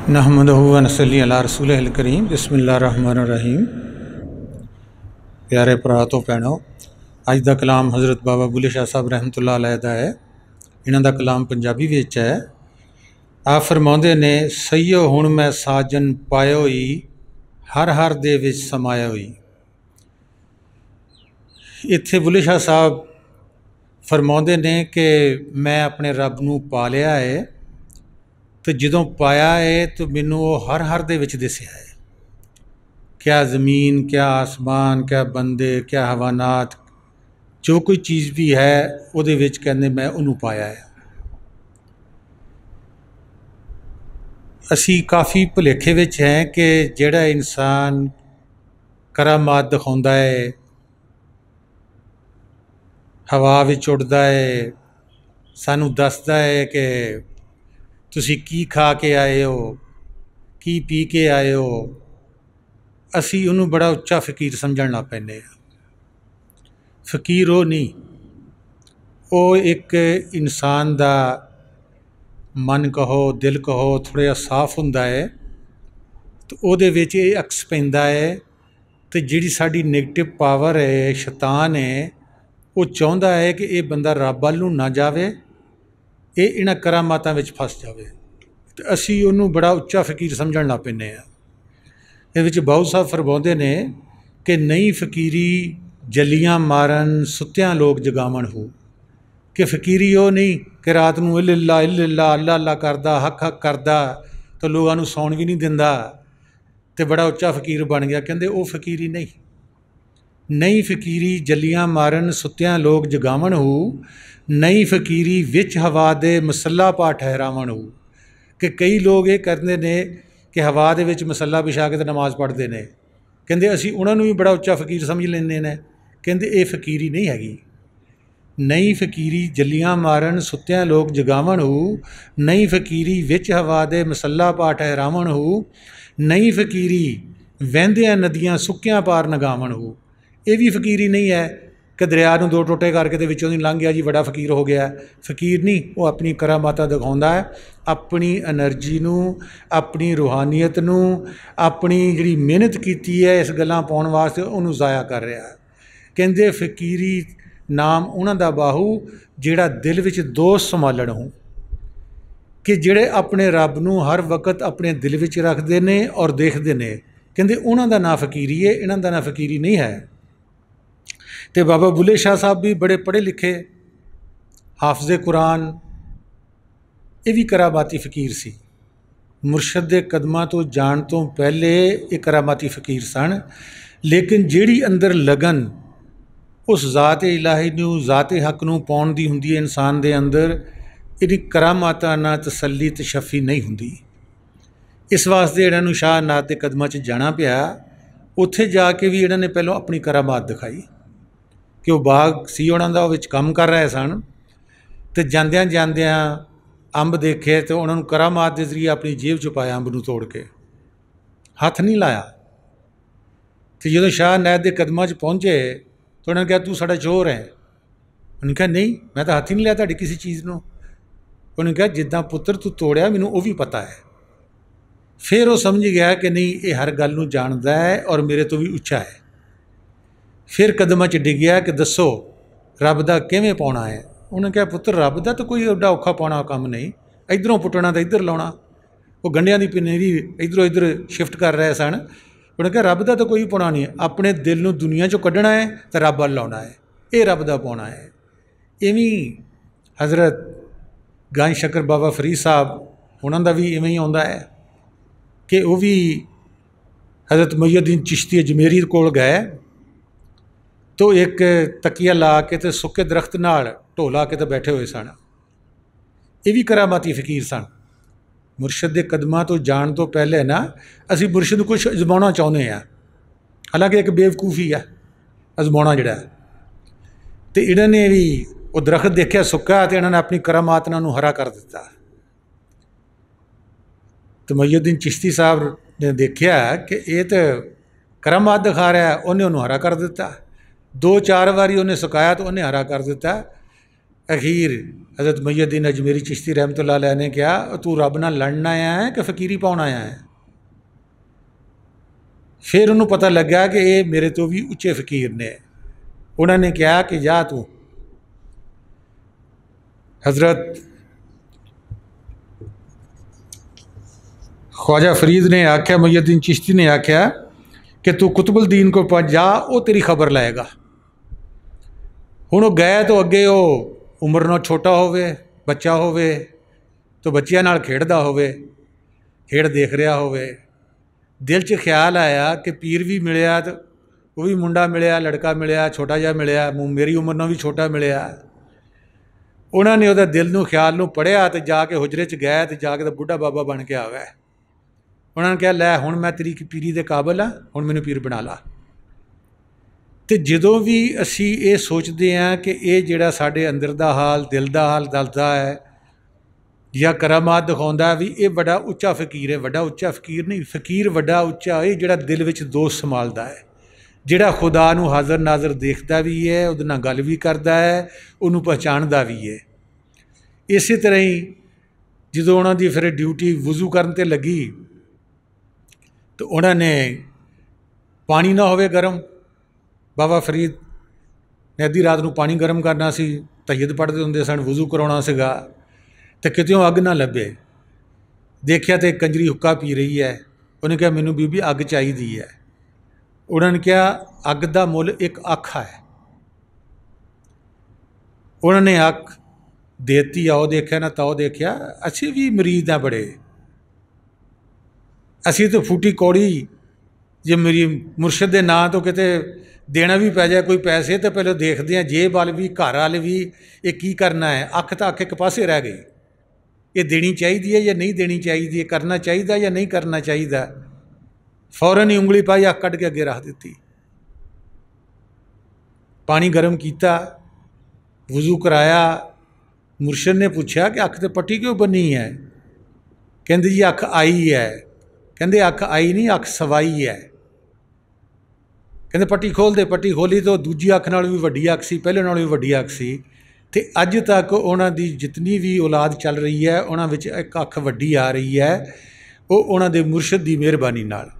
नहमदहु व नसल्ली अला रसूलिहिल करीम बिस्मिल्लाहिर्रहमानिर्रहीम। प्यारे भरा तो भैणों, अज का कलाम हज़रत बाबा बुल्ले शाह साहब रहमतुल्लाह अलैह दा है। इन्हां दा कलाम पंजाबी विच है। आप फरमाउंदे ने, सईयो हुण मैं साजन पायो ही, हर हर दे विच समाया होई। इत्थे बुल्ले शाह साहब फरमाउंदे ने कि मैं अपने रब नूं पा लिया है, तो जदों पाया है तो मैनू वो हर हर दे विच दिसिया है। क्या ज़मीन, क्या आसमान, क्या बंदे, क्या हवानात, जो कोई चीज़ भी है उहदे विच कहंदे मैं उन्होंने पाया है। असी काफ़ी भुलेखे विच हैं कि जिहड़ा इंसान करामात दिखाउंदा है, हवा विच उड़दा है, सानू दसदा है कि तुसी की खा के आए हो, की पी के आए हो, असी उन्होंने बड़ा उच्चा फ़कीर समझण लग पैंदे आ। फ़कीर वो नहीं, वो एक इंसान दा मन कहो, दिल कहो, थोड़ा जिहा साफ हुंदा है, तो उहदे विच ये अक्स पैंदा है। तो जिहड़ी साडी नेगेटिव पावर है, शैतान है, वो चाहुंदा है कि ये बंदा रब वल नूं ना जावे, ये इन्हां करामातां विच फस जावे। तो असी उन्होंने बड़ा उच्चा फ़कीर समझण लग पैंदे आ। इहदे विच बाऊ साहब फरमाउंदे ने कि नई फ़कीरी जलियां मारन, सुत्तियां लोग जगावण हो। कि फ़कीरी वो नहीं कि रात नूं इल्ला अल्लाह अल्लाह करदा, हक हक करदा, तो लोगों नूं सौण भी नहीं दिंदा, तो बड़ा उच्चा फ़कीर बन गया। कहंदे वो फ़कीरी नहीं। नई फ़कीरी जलियां मारन, सुत्तियां लोग जगावण हो। नई फ़कीरी विच हवा दे मसला पा ठहरावण हो। कि कई लोग ये करते ने कि हवा दे विच मसला बिछा के तो नमाज़ पढ़ते हैं। कहंदे असी उन्हां नूं भी बड़ा उच्चा फ़कीर समझ लैंदे ने। कहंदे ये फ़कीरी नहीं हैगी। नई फ़कीरी जलियां मारन, सुत्तियां लोग जगावण हो। नई फ़कीरी विच हवा दे मसला पा ठहरावण हो। नई फ़कीरी वਹਿੰਦਿਆਂ नदियां सुक्कियां पार नगावण हो। ये भी फ़कीरी नहीं है कि दरिया नूं दो टोटे करके ते विचों दी लंघ गया जी, बड़ा फ़कीर हो गया। फ़कीर नहीं, वो अपनी करामाता दिखाउंदा है, अपनी एनर्जी नूं, अपनी रूहानीयत नूं, अपनी जिहड़ी मेहनत कीती है इस गल्लां पाउण वास्ते उहनूं ज़ाया कर रहा है। कहंदे फ़कीरी नाम उन्हां दा बाहू जिहड़ा दिल विच दोस्त संभालण हो। कि जिहड़े अपने रब नूं हर वक्त अपने दिल विच रखदे ने और देखदे ने। कहंदे उन्हां दा नां फ़कीरी है, इन्हां दा नां फ़कीरी नहीं है। तो बाबा बुल्ले शाह साहब भी बड़े पढ़े लिखे, हाफिज़े कुरान, ये भी करामाती फ़कीर सी। मुरशद दे कदमां तो जाण तो पहले ये करामाती फ़कीर सन। लेकिन जिहड़ी अंदर लगन उस ज़ात इलाही नूं, ज़ात हक नूं पाउण दी हुंदी है इंसान दे अंदर, इहदी करामातां नाल तसल्ली तशफ़ी नहीं हुंदी। इस वास्ते इन्हां नूं शाह नाथ दे कदमां च जाना पिया। उत्थे जाके भी इन्हां ने पहलों अपनी करामात दिखाई कि वह बाग सी उन्हां दा, विच काम कर रहे सन। तो जांदियां जांदियां अंब देखे तो उन्होंने करामात के जरिए अपनी जेब च पाया, अंब नूं तोड़ के, हथ नहीं लाया। तो जो शाह नाथ के कदमां च पहुँचे तो उन्होंने कहा तू साडा चोर है। उन्होंने कहा नहीं, मैं तो हथ ही नहीं लिया तुहाडी किसी चीज़ नूं। उन्होंने कहा जिद्दां पुत्र तू तोड़िया मैनूं वो भी पता है। फिर वो समझ गया कि नहीं, ये हर गल नूं जाणदा है और मेरे तो भी उच्चा है। फिर कदमां च डिग्या कि दसो रब दा किवें पाउणा है। उन्होंने कहा पुत्र रब दा तो कोई एडा औखा पाउणा काम नहीं, इधरों पुट्टना तो इधर लाउणा। वो गंढियां दी पनीरी इधरों इधर शिफ्ट कर रहे सन। उन्होंने कहा रब दा तो कोई पाउणा नहीं, अपने दिल नूं दुनिया चों कड्ढना है तो रब वल लाउणा है, ये रब दा पाउणा है। इवें हज़रत गंज शकर बाबा फरीद साहब उन्हां दा भी इवें ही आउंदा है कि वो भी हज़रत मुईउद्दीन चिश्ती अजमेरी कोल गए तो एक तकिया ला के तो सुक्के दरख्त नाल ढो ला के तो बैठे हुए सन। ये भी करामाती फ़कीर सन। मुरशद के कदमां तो जाण तो पहले ना असी मुरशद नूं कुछ अजमाउणा चाहुंदे आ, हालांकि एक बेवकूफ़ी है अजमाउणा जिहड़ा। तो इन्हां ने भी वो दरख्त देखिया सुक्का, तो इन्हां ने अपनी करामात नाल उहनूं हरा कर दिता। तो मुईउद्दीन चिश्ती साहब ने देखिया कि ये तो करामात दिखा रहा है, उन्हें उन्होंने हरा कर दिता। दो चार बारी उन्हें सुकाया तो उन्हें हरा कर दिता। अखीर हज़रत मुहय्यद्दीन अजमेरी चिश्ती रहमतुल्लाह अलैह ने कहा, तू रब नाल लड़न आया है कि फ़कीरी पाउण आया है? फिर उन्होंने पता लगा कि ये मेरे तो भी उच्चे फ़कीर ने। उन्होंने कहा कि जा तू। हज़रत ख्वाजा फरीद ने आख्या, मुहय्यद्दीन चिश्ती ने आख्या कि तू कुतुबुल दीन को पहुँच जा, वो तेरी खबर लाएगा। हुण गए तो अगे वो उम्र नाल छोटा होवे, बच्चा होवे तो बच्चियां नाल खेडदा होवे, खेड देख रहा होवे। दिल च ख्याल आया कि पीर भी मिलिया तो वो भी मुंडा मिलिया, लड़का मिलिया, छोटा जिहा मिलिया, मेरी उम्र नाल भी छोटा मिलिया। उन्होंने उहदे दिल नूं ख्याल नूं पढ़िया तो जाके हुजरे च गए तो जाके तो बुढ़ा बाबा बन के आ गए। उन्होंने कहा, लै हुण मैं तेरी पीरी दे काबिल हाँ, हुण मैनूं पीर बना ला। तो जदों भी असी ये सोचते हैं कि ये जिहड़ा साडे अंदर दा हाल, दिल दा हाल दसदा है या करामात दिखाउंदा है भी ये बड़ा उच्चा फ़कीर है, बड़ा उच्चा फ़कीर नहीं, फ़कीर बड़ा उच्चा है जिहड़ा दिल विच दोस्त संभालदा है, जिहड़ा खुदा नूं हाज़र नाज़र देखदा भी है, उहदे नाल गल भी करदा है, उहनूं पहचानदा भी है। इस तरह ही जदों उन्हां दी फिर ड्यूटी वज़ू करन ते लगी तो उन्होंने पानी ना होवे गर्म, बाबा फरीद ने अद्धी रात नूं पानी गर्म करना सी, तैयद पढ़ते होंदे सन, वज़ू कराउणा सीगा तो कितों अग ना लभे। देखिया तो कंजरी हुक्का पी रही है। उन्हें कहा, मैनूं बीबी अग चाहिदी है। उन्होंने कहा, अग दा मुल एक अख है। उन्होंने अख देती, आओ देखिया ना ताओ देखिया, असी भी मरीद हैं बड़े, असी तो फूटी कौड़ी जे मेरी मुर्शद के नाँ तो किते देना भी पै जाए कोई पैसे तो पहले देखते हैं जेब वाल भी, घर वाल भी, ये की करना है। अख तो अख एक पासे रह गई, ये देनी चाहिए है या नहीं देनी चाहिए, करना चाहिए या नहीं करना चाहिए। फौरन ही उंगली पाई, अख कढ़ के अगे रख दी, पानी गर्म किया, वज़ू कराया। मुर्शद ने पूछा कि अख तो पट्टी क्यों बनी है? कहते जी अख आई है। कहते अख आई नहीं, अख सवाई है। कहते पट्टी खोल दे। पट्टी खोली तो दूजी अख नाल भी वड्डी अख सी, पहले नाल भी वड्डी अख सी। तो अज तक उन्हां दी जितनी भी औलाद चल रही है उन्हां विच एक अख वड्डी आ रही है, वो उन्हां दे मुर्शद दी मेहरबानी नाल।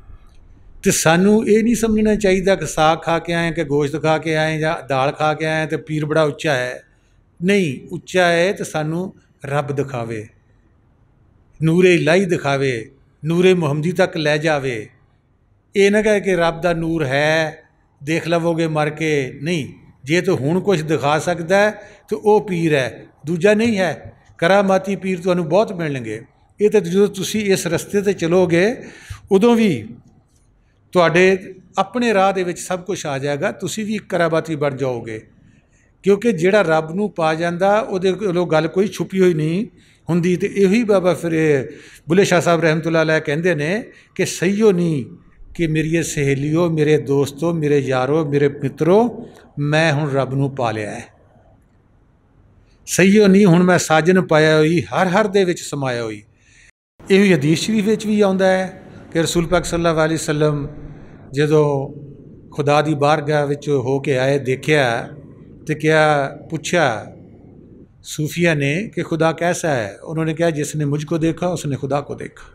तो सानू ये नहीं समझना चाहिए कि साग खा के आए, कि गोश्त खा के आए या दाल खा के आए तो पीर बड़ा उच्चा है। नहीं, उच्चा है तो सानू रब दिखावे, नूरे इलाही दिखावे, नूरे मुहम्मदी तक लै जावे। ये ना कहे कि रब दा नूर है, देख लवोगे मर के। नहीं, जे तो हुण कुछ दिखा सकता है तो वह पीर है, दूजा नहीं है। करामाती पीर तुहानू बहुत मिलणगे। ये तो जो तुसी इस रस्ते ते चलोगे उदों भी तुहाडे अपने राह दे विच सब कुछ आ जाएगा, तुसी भी करामाती बन जाओगे। क्योंकि जिहड़ा रब नूं पा जांदा उहदे कोलों गल कोई छुपी हुई नहीं हुंदी। तो यही बाबा फिर बुल्ले शाह साहब रहमतुल्लाह अलैह कहंदे ने कि सहीओ नहीं कि मेरी सहेलियों, मेरे दोस्तों, मेरे यारों, मेरे मित्रों, मैं हुण रब नूं पा लिया है। सहीओ नहीं, हुण मैं साजन पाया हुई, हर हर दे विच समाया हुई। यही हदीस शरीफ विच भी आउंदा है कि रसूल पाक सल्लल्लाहु अलैहि वसल्लम जदों खुदा दी बारगाह विच हो के आए, देखिया तो क्या पूछा सूफिया ने कि खुदा कैसा है? उन्होंने कहा, जिसने मुझको देखा उसने खुदा को देखा।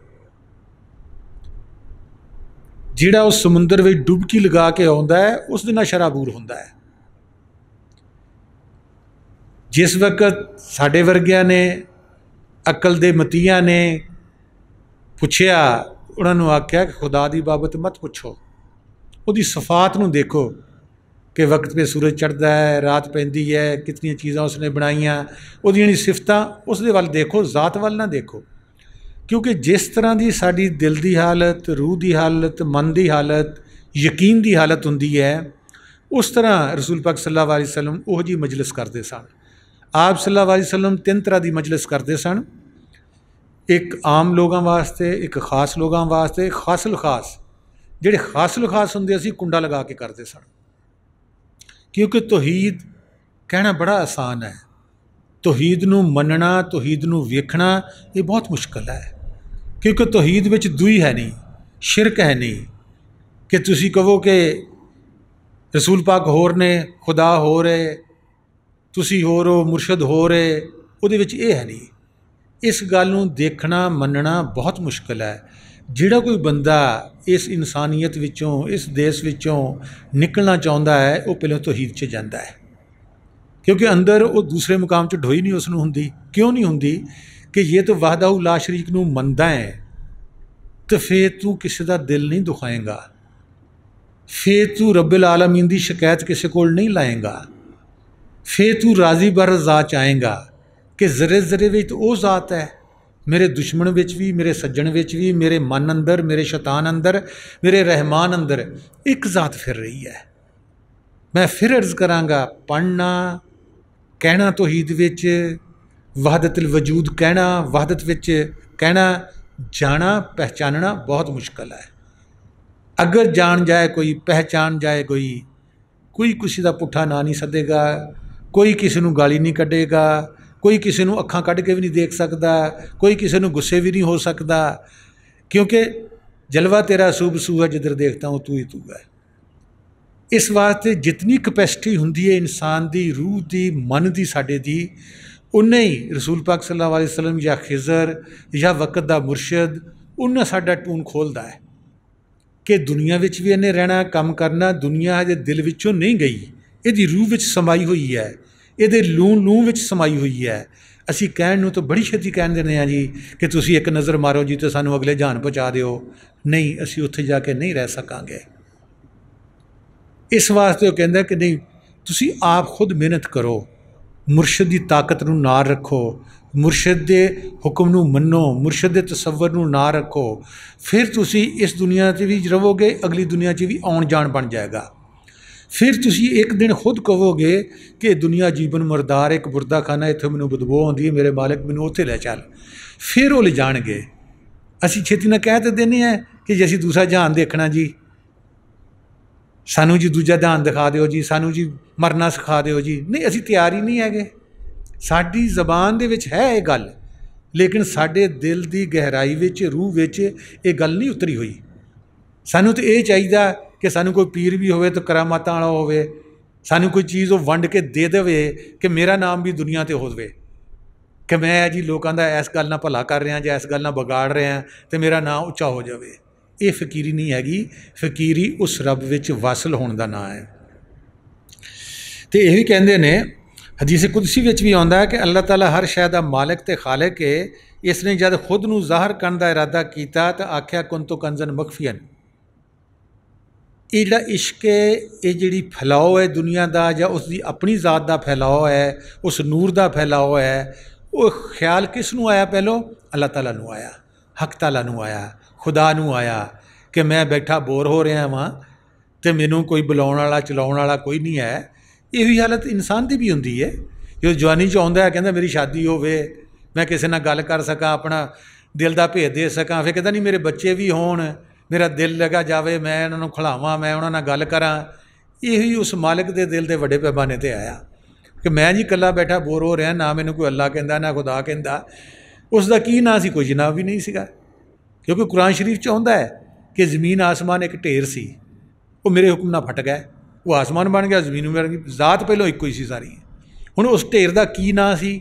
जिहड़ा उस समुंदर में डुबकी लगा के आउंदा है उस दे नाल शराबूर हुंदा है। जिस वक्त साडे वर्गियां ने, अकल दे मतियां ने पुछया, उन्होंने आख्या कि खुदा की बाबत मत पुछो, उसकी सफात नूं देखो कि वक्त पे सूरज चढ़ता है, रात पैंदी है, कितनी चीज़ां उसने बनाईयां, उहदियां सिफतां, उस दे वल देखो, जात वल ना देखो। क्योंकि जिस तरह की साड़ी दिल की हालत, रूह की हालत, मन की हालत, यकीन की हालत होंदी है, उस तरह रसूल पाक सल्लल्लाहु अलैहि वसल्लम उहो जी मजलिस करते सन। आप सल्लल्लाहु अलैहि वसल्लम 3 तरह की मजलिस करते सन, एक आम लोगों वास्ते, एक खास लोगों वास्ते, खासुल खास। जिहड़े खासुल खास होंदे असीं कुंडा लगा के करते सन। क्योंकि तौहीद कहना बड़ा आसान है, तौहीद नूं मनना, तौहीद नूं वेखना ये बहुत मुश्किल है। क्योंकि तौहीद विच दुई है नहीं, शिरक है नहीं कि तुसी कहो कि रसूल पाक होर ने, खुदा होर है, तुसी होर हो, मुर्शद होर है, ਉਹਦੇ ਵਿੱਚ ਇਹ ਹੈ ਨਹੀਂ। ਇਸ ਗੱਲ ਨੂੰ ਦੇਖਣਾ ਮੰਨਣਾ ਬਹੁਤ ਮੁਸ਼ਕਿਲ ਹੈ। ਜਿਹੜਾ ਕੋਈ ਬੰਦਾ ਇਸ ਇਨਸਾਨੀਅਤ ਵਿੱਚੋਂ, ਇਸ ਦੇਸ਼ ਵਿੱਚੋਂ ਨਿਕਲਣਾ ਚਾਹੁੰਦਾ ਹੈ, ਉਹ ਪਹਿਲਾਂ ਤੌਹੀਦ 'ਚ ਜਾਂਦਾ ਹੈ, ਕਿਉਂਕਿ ਅੰਦਰ ਉਹ ਦੂਸਰੇ ਮੁਕਾਮ 'ਚ ਢੋਈ ਨਹੀਂ ਉਸ ਨੂੰ ਹੁੰਦੀ। ਕਿਉਂ ਨਹੀਂ ਹੁੰਦੀ? ਕਿ ਜੇ ਤੂੰ ਵਾਹਦਾਹੁ ਲਾ ਸ਼ਰੀਕ ਨੂੰ ਮੰਨਦਾ ਹੈ ਤਾਂ ਫਿਰ ਤੂੰ ਕਿਸੇ ਦਾ ਦਿਲ ਨਹੀਂ ਦੁਖਾਏਂਗਾ, ਫਿਰ ਤੂੰ ਰੱਬੁਲ ਆਲਮੀਨ ਦੀ ਸ਼ਿਕਾਇਤ ਕਿਸੇ ਕੋਲ ਨਹੀਂ ਲਾਏਂਗਾ, ਫਿਰ ਤੂੰ ਰਾਜ਼ੀ ਬਰ ਰਜ਼ਾ ਚਾਹੇਂਗਾ ਕਿ ਜ਼ਰੇ ਜ਼ਰੇ ਵਿੱਚ ਉਹ ਜ਼ਾਤ ਹੈ, ਮੇਰੇ ਦੁਸ਼ਮਣ ਵਿੱਚ ਵੀ, ਮੇਰੇ ਸੱਜਣ ਵਿੱਚ ਵੀ, ਮੇਰੇ ਮਨ ਅੰਦਰ, ਮੇਰੇ ਸ਼ੈਤਾਨ ਅੰਦਰ, ਮੇਰੇ ਰਹਿਮਾਨ ਅੰਦਰ ਇੱਕ ਜ਼ਾਤ ਫਿਰ ਰਹੀ ਹੈ। ਮੈਂ ਫਿਰ ਅਰਜ਼ ਕਰਾਂਗਾ, ਪੜ੍ਹਨਾ, ਕਹਿਣਾ ਤੌਹੀਦ ਵਿੱਚ, ਵਹਦਤੁਲ ਵਜੂਦ ਕਹਿਣਾ, ਵਹਦਤ ਵਿੱਚ ਕਹਿਣਾ, ਜਾਣਾ ਪਹਿਚਾਨਣਾ ਬਹੁਤ ਮੁਸ਼ਕਿਲ ਹੈ। ਅਗਰ ਜਾਣ ਜਾਏ ਕੋਈ, ਪਹਿਚਾਨ ਜਾਏ ਕੋਈ, ਕੋਈ ਕਿਸੇ ਦਾ ਪੁੱਠਾ ਨਾਂ ਨਹੀਂ ਸੱਦੇਗਾ, ਕੋਈ ਕਿਸੇ ਨੂੰ ਗਾਲੀ ਨਹੀਂ ਕੱਢੇਗਾ, ਕੋਈ ਕਿਸੇ ਨੂੰ ਅੱਖਾਂ ਕੱਢ ਕੇ ਵੀ ਨਹੀਂ ਦੇਖ ਸਕਦਾ, ਕੋਈ ਕਿਸੇ ਨੂੰ ਗੁੱਸੇ ਵੀ ਨਹੀਂ ਹੋ ਸਕਦਾ, ਕਿਉਂਕਿ ਜਲਵਾ ਤੇਰਾ ਸੂਬ ਸੂ ਹੈ, ਜਿੱਧਰ ਦੇਖਤਾ ਹੂੰ ਤੂੰ ਹੀ ਤੂੰ ਹੈ। ਇਸ ਵਾਸਤੇ ਜਿਤਨੀ ਕਪੈਸਿਟੀ ਹੁੰਦੀ ਹੈ ਇਨਸਾਨ ਦੀ, ਰੂਹ ਦੀ, ਮਨ ਦੀ, ਸਾਡੇ ਦੀ, ਉਨਾ ਹੀ ਰਸੂਲ ਪਾਕ ਸੱਲੱਲਾਹੁ ਅਲੈਹਿ ਵਸੱਲਮ ਜਾਂ ਖਿਜ਼ਰ ਜਾਂ ਵਕਤ ਦਾ ਮੁਰਸ਼ਦ ਉਨਾ ਸਾਡਾ ਟੂਨ ਖੋਲ੍ਹਦਾ ਹੈ ਕਿ ਦੁਨੀਆ ਵਿੱਚ ਵੀ ਇਹਨੇ ਰਹਿਣਾ, ਕੰਮ ਕਰਨਾ। ਦੁਨੀਆ ਹਜੇ ਦਿਲ ਵਿੱਚੋਂ ਨਹੀਂ ਗਈ, ਇਹਦੀ ਰੂਹ ਵਿੱਚ ਸਮਾਈ ਹੋਈ ਹੈ, ਇਹਦੇ ਲੂਹ ਵਿੱਚ ਸਮਾਈ ਹੋਈ ਹੈ। ਅਸੀਂ ਕਹਿਣ ਨੂੰ ਤਾਂ ਬੜੀ ਛੇਤੀ ਕਹਿ ਦਿੰਦੇ ਹਾਂ ਜੀ ਕਿ ਤੁਸੀਂ ਇੱਕ ਨਜ਼ਰ ਮਾਰੋ ਜੀ ਅਤੇ ਸਾਨੂੰ ਅਗਲੇ ਜਹਾਨ ਪਹੁੰਚਾ ਦਿਓ। ਨਹੀਂ, ਅਸੀਂ ਉੱਥੇ ਜਾ ਕੇ ਨਹੀਂ ਰਹਿ ਸਕਾਂਗੇ। ਇਸ ਵਾਸਤੇ ਉਹ ਕਹਿੰਦਾ ਕਿ ਨਹੀਂ, ਤੁਸੀਂ ਆਪ ਖੁਦ ਮਿਹਨਤ ਕਰੋ, ਮੁਰਸ਼ਿਦ ਦੀ ਤਾਕਤ ਨੂੰ ਨਾਲ ਰੱਖੋ, ਮੁਰਸ਼ਿਦ ਦੇ ਹੁਕਮ ਨੂੰ ਮੰਨੋ, ਮੁਰਸ਼ਿਦ ਦੇ ਤਸੱਵਰ ਨੂੰ ਨਾ ਰੱਖੋ, ਫਿਰ ਤੁਸੀਂ ਇਸ ਦੁਨੀਆ 'ਤੇ ਵੀ ਰਹੋਗੇ, ਅਗਲੀ ਦੁਨੀਆ 'ਚ ਵੀ ਆਉਣ ਜਾਣ ਬਣ ਜਾਏਗਾ। ਫਿਰ ਤੁਸੀਂ ਇੱਕ ਦਿਨ ਖੁਦ ਕਹੋਗੇ ਕਿ ਦੁਨੀਆ ਜੀਵਨ ਮਰਦਾਰ, ਇੱਕ ਬੁਰਦਾ ਖਾਨਾ, ਇੱਥੇ ਮੈਨੂੰ ਬਦਬੂ ਆਉਂਦੀ ਹੈ, ਮੇਰੇ ਮਾਲਕ ਮੈਨੂੰ ਉੱਥੇ ਲੈ ਚੱਲ। ਫਿਰ ਉਹ ਲੈ ਜਾਣਗੇ। ਅਸੀਂ ਛੇਤੀ ਨਾਲ ਕਹਿ ਤਾਂ ਦਿੰਦੇ ਹਾਂ ਕਿ ਜੇ ਅਸੀਂ ਦੂਸਰਾ ਜਹਾਨ ਦੇਖਣਾ ਜੀ, ਸਾਨੂੰ ਜੀ ਦੂਜਾ ਜਹਾਨ ਦਿਖਾ ਦਿਓ ਜੀ, ਸਾਨੂੰ ਜੀ ਮਰਨਾ ਸਿਖਾ ਦਿਓ ਜੀ। ਨਹੀਂ, ਅਸੀਂ ਤਿਆਰ ਹੀ ਨਹੀਂ ਹੈਗੇ। ਸਾਡੀ ਜ਼ਬਾਨ ਦੇ ਵਿੱਚ ਹੈ ਇਹ ਗੱਲ, ਲੇਕਿਨ ਸਾਡੇ ਦਿਲ ਦੀ ਗਹਿਰਾਈ ਵਿੱਚ, ਰੂਹ ਵਿੱਚ ਇਹ ਗੱਲ ਨਹੀਂ ਉਤਰੀ ਹੋਈ। ਸਾਨੂੰ ਤਾਂ ਇਹ ਚਾਹੀਦਾ ਕਿ ਸਾਨੂੰ ਕੋਈ ਪੀਰ ਵੀ ਹੋਵੇ ਤਾਂ ਕਰਾਮਾਤਾਂ ਵਾਲਾ ਹੋਵੇ, ਸਾਨੂੰ ਕੋਈ ਚੀਜ਼ ਉਹ ਵੰਡ ਕੇ ਦੇ ਦੇਵੇ ਕਿ ਮੇਰਾ ਨਾਮ ਵੀ ਦੁਨੀਆ 'ਤੇ ਹੋਵੇ, ਕਿ ਮੈਂ ਜੀ ਲੋਕਾਂ ਦਾ ਇਸ ਗੱਲ ਨਾਲ ਭਲਾ ਕਰ ਰਿਹਾ ਜਾਂ ਇਸ ਗੱਲ ਨਾਲ ਵਿਗਾੜ ਰਿਹਾ ਅਤੇ ਮੇਰਾ ਨਾਂ ਉੱਚਾ ਹੋ ਜਾਵੇ। ਇਹ ਫਕੀਰੀ ਨਹੀਂ ਹੈਗੀ। ਫਕੀਰੀ ਉਸ ਰੱਬ ਵਿੱਚ ਵਾਸਲ ਹੋਣ ਦਾ ਨਾਂ ਹੈ। ਅਤੇ ਇਹ ਵੀ ਕਹਿੰਦੇ ਨੇ, ਹਦੀਸ ਕੁਦਸੀ ਵਿੱਚ ਵੀ ਆਉਂਦਾ ਹੈ ਕਿ ਅੱਲਾਹ ਤਾਲਾ ਹਰ ਸ਼ੈ ਦਾ ਮਾਲਕ ਅਤੇ ਖਾਲਿਕ ਹੈ। ਇਸ ਨੇ ਜਦ ਖੁਦ ਨੂੰ ਜ਼ਾਹਰ ਕਰਨ ਦਾ ਇਰਾਦਾ ਕੀਤਾ ਤਾਂ ਆਖਿਆ ਕੁੰਤੁ ਕੰਜ਼ਨ ਮਖਫੀਅਨ। ਇਹ ਜਿਹੜਾ ਇਸ਼ਕ ਹੈ, ਇਹ ਜਿਹੜੀ ਫੈਲਾਓ ਹੈ ਦੁਨੀਆ ਦਾ, ਜਾਂ ਉਸ ਦੀ ਆਪਣੀ ਜ਼ਾਤ ਦਾ ਫੈਲਾਓ ਹੈ, ਉਸ ਨੂਰ ਦਾ ਫੈਲਾਓ ਹੈ, ਉਹ ਖਿਆਲ ਕਿਸ ਨੂੰ ਆਇਆ? ਪਹਿਲੋਂ ਅੱਲਾਹ ਤਾਲਾ ਨੂੰ ਆਇਆ, ਹੱਕ ਤਾਲਾ ਨੂੰ ਆਇਆ, ਖੁਦਾ ਨੂੰ ਆਇਆ ਕਿ ਮੈਂ ਬੈਠਾ ਬੋਰ ਹੋ ਰਿਹਾ ਵਾਂ ਅਤੇ ਮੈਨੂੰ ਕੋਈ ਬੁਲਾਉਣ ਵਾਲਾ, ਚਲਾਉਣ ਵਾਲਾ ਕੋਈ ਨਹੀਂ ਹੈ। ਇਹੋ ਹੀ ਹਾਲਤ ਇਨਸਾਨ ਦੀ ਵੀ ਹੁੰਦੀ ਹੈ। ਜਦੋਂ ਜਵਾਨੀ 'ਚ ਆਉਂਦਾ ਹੈ, ਕਹਿੰਦਾ ਮੇਰੀ ਸ਼ਾਦੀ ਹੋਵੇ, ਮੈਂ ਕਿਸੇ ਨਾਲ ਗੱਲ ਕਰ ਸਕਾਂ, ਆਪਣਾ ਦਿਲ ਦਾ ਭੇਦ ਦੇ ਸਕਾਂ। ਫਿਰ ਕਹਿੰਦਾ ਨਹੀਂ, ਮੇਰੇ ਬੱਚੇ ਵੀ ਹੋਣ, ਮੇਰਾ ਦਿਲ ਲੱਗਾ ਜਾਵੇ, ਮੈਂ ਉਹਨਾਂ ਨੂੰ ਖਿਲਾਵਾਂ, ਮੈਂ ਉਹਨਾਂ ਨਾਲ ਗੱਲ ਕਰਾਂ। ਇਹੋ ਹੀ ਉਸ ਮਾਲਿਕ ਦੇ ਦਿਲ ਦੇ ਵੱਡੇ ਪੈਮਾਨੇ 'ਤੇ ਆਇਆ ਕਿ ਮੈਂ ਜੀ ਇਕੱਲਾ ਬੈਠਾ ਬੋਰ ਹੋ ਰਿਹਾ, ਨਾ ਮੈਨੂੰ ਕੋਈ ਅੱਲਾ ਕਹਿੰਦਾ, ਨਾ ਖੁਦਾ ਕਹਿੰਦਾ। ਉਸ ਦਾ ਕੀ ਨਾਂ ਸੀ? ਕੋਈ ਜਨਾਬ ਵੀ ਨਹੀਂ ਸੀਗਾ, ਕਿਉਂਕਿ ਕੁਰਾਨ ਸ਼ਰੀਫ 'ਚ ਆਉਂਦਾ ਹੈ ਕਿ ਜ਼ਮੀਨ ਆਸਮਾਨ ਇੱਕ ਢੇਰ ਸੀ, ਉਹ ਮੇਰੇ ਹੁਕਮ ਨਾਲ ਫਟ ਗਏ, ਉਹ ਆਸਮਾਨ ਬਣ ਗਿਆ, ਜ਼ਮੀਨ ਬਣ ਗਈ। ਜ਼ਾਤ ਪਹਿਲਾਂ ਇੱਕੋ ਹੀ ਸੀ ਸਾਰੀ। ਹੁਣ ਉਸ ਢੇਰ ਦਾ ਕੀ ਨਾਂ ਸੀ?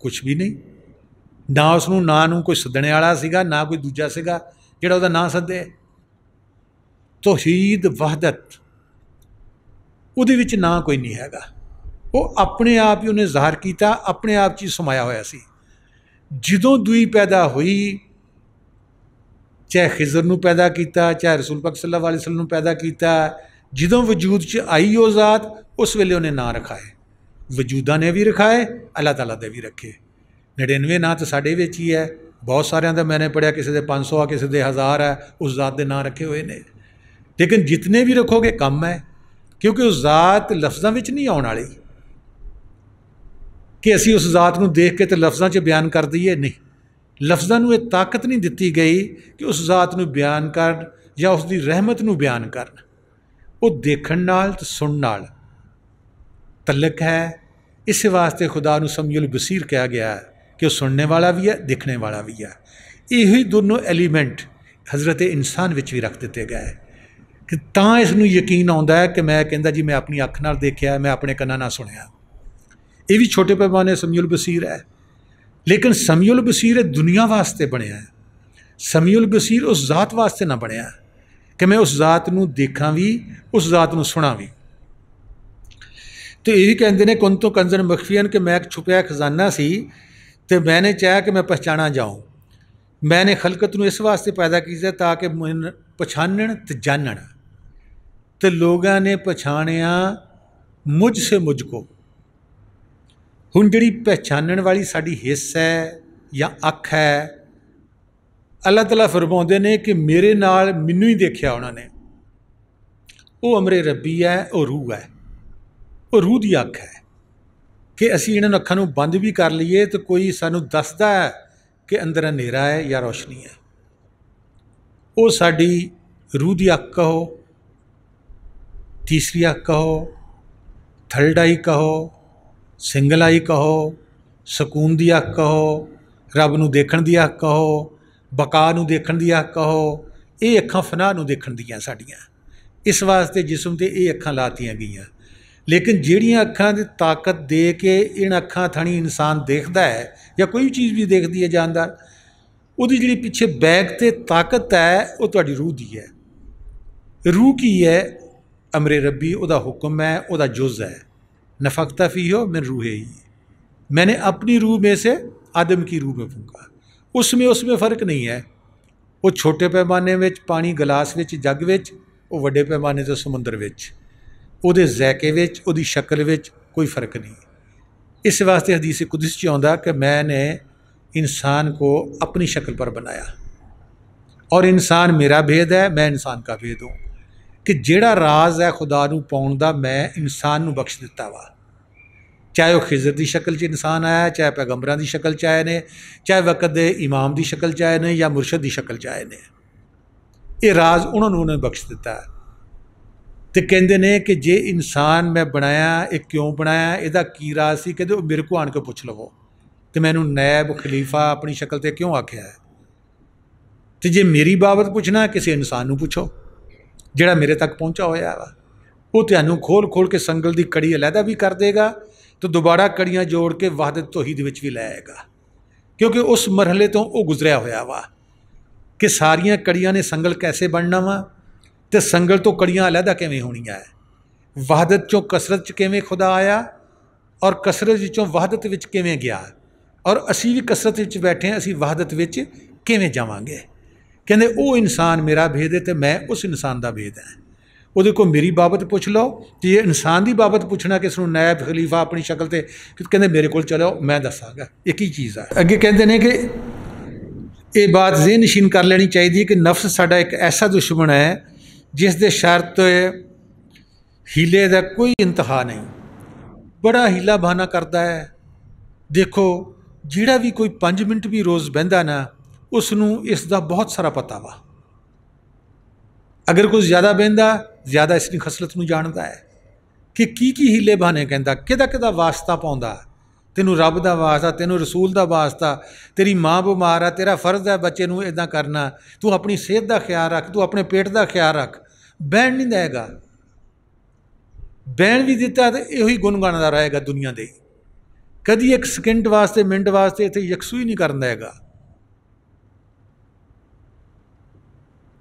ਕੁਛ ਵੀ ਨਹੀਂ। ਨਾ ਉਸ ਨੂੰ ਨਾਂ ਨੂੰ ਕੋਈ ਸੱਦਣੇ ਵਾਲਾ ਸੀਗਾ, ਨਾ ਕੋਈ ਦੂਜਾ ਸੀਗਾ ਜਿਹੜਾ ਉਹਦਾ ਨਾਂ ਸੱਦੇ। ਤੌਹੀਦ, ਵਹਦਤ, ਉਹਦੇ ਵਿੱਚ ਨਾਂ ਕੋਈ ਨਹੀਂ ਹੈਗਾ। ਉਹ ਆਪਣੇ ਆਪ ਹੀ ਉਹਨੇ ਜ਼ਾਹਰ ਕੀਤਾ, ਆਪਣੇ ਆਪ 'ਚ ਹੀ ਸਮਾਇਆ ਹੋਇਆ ਸੀ। ਜਦੋਂ ਦੂਈ ਪੈਦਾ ਹੋਈ, ਚਾਹੇ ਖਿਜ਼ਰ ਨੂੰ ਪੈਦਾ ਕੀਤਾ, ਚਾਹੇ ਰਸੂਲ ਪਾਕ ਸੱਲੱਲਾਹੁ ਅਲੈਹਿ ਵਸੱਲਮ ਨੂੰ ਪੈਦਾ ਕੀਤਾ, ਜਦੋਂ ਵਜੂਦ 'ਚ ਆਈ ਉਹ ਜ਼ਾਤ, ਉਸ ਵੇਲੇ ਉਹਨੇ ਨਾਂ ਰਖਾਏ। ਵਜੂਦਾਂ ਨੇ ਵੀ ਰਖਾਏ, ਅੱਲਾਹ ਤਾਲਾ ਦੇ ਵੀ ਰੱਖੇ। 99 ਨਾਂ ਤਾਂ ਸਾਡੇ ਵਿੱਚ ਹੀ ਹੈ। ਬਹੁਤ ਸਾਰਿਆਂ ਦਾ ਮੈंने ਪੜ੍ਹਿਆ, ਕਿਸੇ ਦੇ 500 ਆ, ਕਿਸੇ ਦੇ 1000 ਹੈ, ਉਸ ਜ਼ਾਤ ਦੇ ਨਾਂ ਰੱਖੇ ਹੋਏ ਨੇ। ਲੇਕਿਨ ਜਿਤਨੇ ਵੀ ਰੱਖੋਗੇ ਕੰਮ ਹੈ, ਕਿਉਂਕਿ ਉਸ ਜ਼ਾਤ ਲਫ਼ਜ਼ਾਂ ਵਿੱਚ ਨਹੀਂ ਆਉਣ ਵਾਲੀ ਕਿ ਅਸੀਂ ਉਸ ਜ਼ਾਤ ਨੂੰ ਦੇਖ ਕੇ ਤੇ ਲਫ਼ਜ਼ਾਂ 'ਚ ਬਿਆਨ ਕਰ ਦਈਏ। ਨਹੀਂ, ਲਫ਼ਜ਼ਾਂ ਨੂੰ ਇਹ ਤਾਕਤ ਨਹੀਂ ਦਿੱਤੀ ਗਈ ਕਿ ਉਸ ਜ਼ਾਤ ਨੂੰ ਬਿਆਨ ਕਰਨ ਜਾਂ ਉਸ ਦੀ ਰਹਿਮਤ ਨੂੰ ਬਿਆਨ ਕਰਨ। ਉਹ ਦੇਖਣ ਨਾਲ ਤੇ ਸੁਣਨ ਨਾਲ ਤਲਕ ਹੈ। ਇਸੇ ਵਾਸਤੇ ਖੁਦਾ ਨੂੰ ਸਮੀਉਲ ਬਸੀਰ ਕਿਹਾ ਗਿਆ ਹੈ ਕਿ ਉਹ ਸੁਣਨੇ ਵਾਲਾ ਵੀ ਹੈ, ਦੇਖਣੇ ਵਾਲਾ ਵੀ ਹੈ। ਇਹੀ ਦੋਨੋਂ ਐਲੀਮੈਂਟ ਹਜ਼ਰਤ ਇਨਸਾਨ ਵਿੱਚ ਵੀ ਰੱਖ ਦਿੱਤੇ ਗਏ ਕਿ ਤਾਂ ਇਸ ਨੂੰ ਯਕੀਨ ਆਉਂਦਾ ਹੈ ਕਿ ਮੈਂ ਕਹਿੰਦਾ ਜੀ ਮੈਂ ਆਪਣੀ ਅੱਖ ਨਾਲ ਦੇਖਿਆ, ਮੈਂ ਆਪਣੇ ਕੰਨਾਂ ਨਾਲ ਸੁਣਿਆ। ਇਹ ਵੀ ਛੋਟੇ ਪੈਮਾਨੇ ਸਮੀਉਲ ਬਸੀਰ ਹੈ। लेकिन समीउल बसीर दुनिया वास्ते बनया है। समीउल बसीर उस ज़ात वास्ते ना बनया कि मैं उस ज़ात नूं देखा भी, उस ज़ात नूं सुना भी। तो यही कहते हैं कुन तो कंजन मखफियन कि मैं एक छुपया खजाना सी, तो मैंने चाहा कि मैं पहचाना जाऊँ। मैंने खलकत नूं इस वास्ते पैदा किया ताकि मैनूं पछाणन ते जानन। तो लोगों ने पछाणिया मुझ से मुझको। हुण जिहड़ी पहचानण वाली साडी हिस्स है या अख है, अल्लाह तआला फरमाउंदे ने कि मेरे नाल मैनूं ही देखिया उन्होंने। वो अमरे रब्बी है, वो रूह है, वो रूह की अख है कि असीं इन्हां अखां नूं बंद भी कर लीए तो कोई सानूं दसदा है कि अंदर अंधेरा है या रोशनी है। वो साडी रूह की अख कहो, तीसरी अख कहो, थर्ड आई कहो, सिंगल आई कहो, सकून की अख कहो, रब नूं देखण दी अख कहो, बका नूं देखण दी अख कहो। ये अखां फनाह नूं देखण दियां साडियां, इस वास्ते जिस्म ते ये अखां लातियां गईयां। लेकिन जिहड़ियां अखां दी ताकत दे के इन अखां थणी इंसान देखदा है या कोई चीज़ भी देखदी है जानदार, उहदी जिहड़ी पिछे बैक ते ताकत है वो तुहाडी रूह दी है। रूह की है? अमरे रब्बी उहदा हुक्म है, उहदा जुज़ है। नफ़ख्ता फ़ी हो मिन रूहे ही, मैंने अपनी रूह में से आदम की रूह में फूंका। उसमें फ़र्क नहीं है। वो छोटे पैमाने में पानी गिलास में जग में, वो वड्डे पैमाने तो समुंदर में, उहदे ज़ैके में, उहदी शक्ल में कोई फ़र्क नहीं। इस वास्ते हदीस कुदस च आउंदा कि मैंने इंसान को अपनी शक्ल पर बनाया और इंसान मेरा भेद है, मैं इंसान का भेद हूँ। कि जिहड़ा राज है खुदा नूं पाउण दा मैं इंसान नूं बख्श दिता वा। चाहे वह खिजर की शक्ल च इंसान आया, चाहे पैगंबरां की शक्ल च आए ने, चाहे वक़्त दे इमाम की शक्ल च आए ने या मुरशद की शक्ल च आए ने। ये राज उन्होंने उन्हें बख्श दिता है। तो कहते ने कि जे इंसान मैं बनाया, ये क्यों बनाया, इहदा की राज सी, कहते मेरे को आण के पुछ लवो। तो मैनू नैब खलीफा अपनी शक्ल ते क्यों आख्या है। तो जे मेरी बाबत पुछना, किसी इंसान नूं पुछो जिहड़ा मेरे तक पहुँचा होया वा। वो तुहानूं खोल खोल के संगल की कड़ी अलहदा भी कर देगा, तो दोबारा कड़ियाँ जोड़ के वहदत तौहीद विच भी लाएगा, क्योंकि उस मरहले तो वह गुजरिया होया वा कि सारियां कड़ियाँ ने संगल कैसे बनना वा, तो संगल तो कड़ियाँ अलहदा किवें होणियां है। वहदत चों कसरत च किवें खुदा आया और कसरत विचों वहदत विच किवें गया, और असी भी कसरत विच बैठे हैं, असी वहदत विच किवें जावांगे। कहते वो इंसान मेरा भेद है तो मैं उस इंसान का भेद है। वो को मेरी बाबत पुछ लो, तो ये इंसान की बाबत पूछना कि इसनूं नैब खलीफा अपनी शक्ल से, कहते मेरे को चलो मैं दसांगा एक ही चीज़ है। अगे कहते हैं कि ये बात ज़हन नशीन कर लेनी चाहिए कि नफ्स साडा एक ऐसा दुश्मन है जिस दे शर्त हीले का कोई इंतहा नहीं, बड़ा हीला बहाना करता है। देखो जिहड़ा भी कोई 5 मिनट भी रोज़ बहंदा ना, उसनूं इसका बहुत सारा पता वा। अगर कोई ज़्यादा बहंदा, ज़्यादा इसकी खसलत नूं जानता है कि की हीले बहाने कहंदा, किहदा वास्ता पाउंदा। तेनूं रब दा वास्ता, तेनूं रसूल दा वास्ता, तेरी माँ बीमार है, तेरा फर्ज है बच्चे नूं इदां करना, तू अपनी सेहत का ख्याल रख, तू अपने पेट का ख्याल रख। बहन नहीं देगा, बहन भी दिता तो यही गुणगाणदा रहेगा दुनिया दे, कदी एक सेकंड वास्ते मिनट वास्ते इत्थे यकसू ही नहीं करन देगा।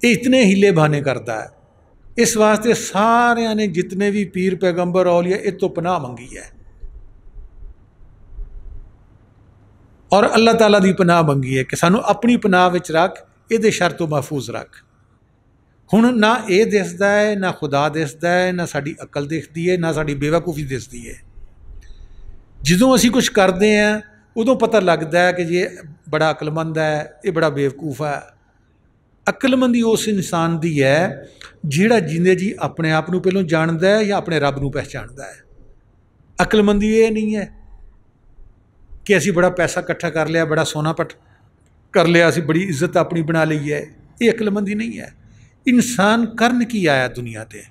ये इतने हीले बहाने करता है। इस वास्ते सारिया ने जितने भी पीर पैगंबर औलिया इत तो पनाह मंगी है और अल्लाह ताला की पनाह मंगी है कि सानू अपनी पनाह विच रख, ये शर तो महफूज रख। हुण ना ये दिसदा है, ना खुदा दिसदा है, ना साडी अकल दिखती है, ना साडी बेवकूफ़ी दिसती है। जदों असीं कुछ करते हैं उदों पता लगता है कि ये बड़ा अकलमंद है, ये बड़ा बेवकूफ़ है। अकलमंदी उस इंसान की है जिहड़ा जिंदे जी अपने आप नूं पहलों जानदा है या अपने रब नूं पहचानदा है। अकलमंदी ये नहीं है कि असी बड़ा पैसा इकट्ठा कर लिया, बड़ा सोना पट कर लिया, असी बड़ी इज्जत अपनी बना ली है। ये अकलमंदी नहीं है। इंसान करन की आया दुनिया ते?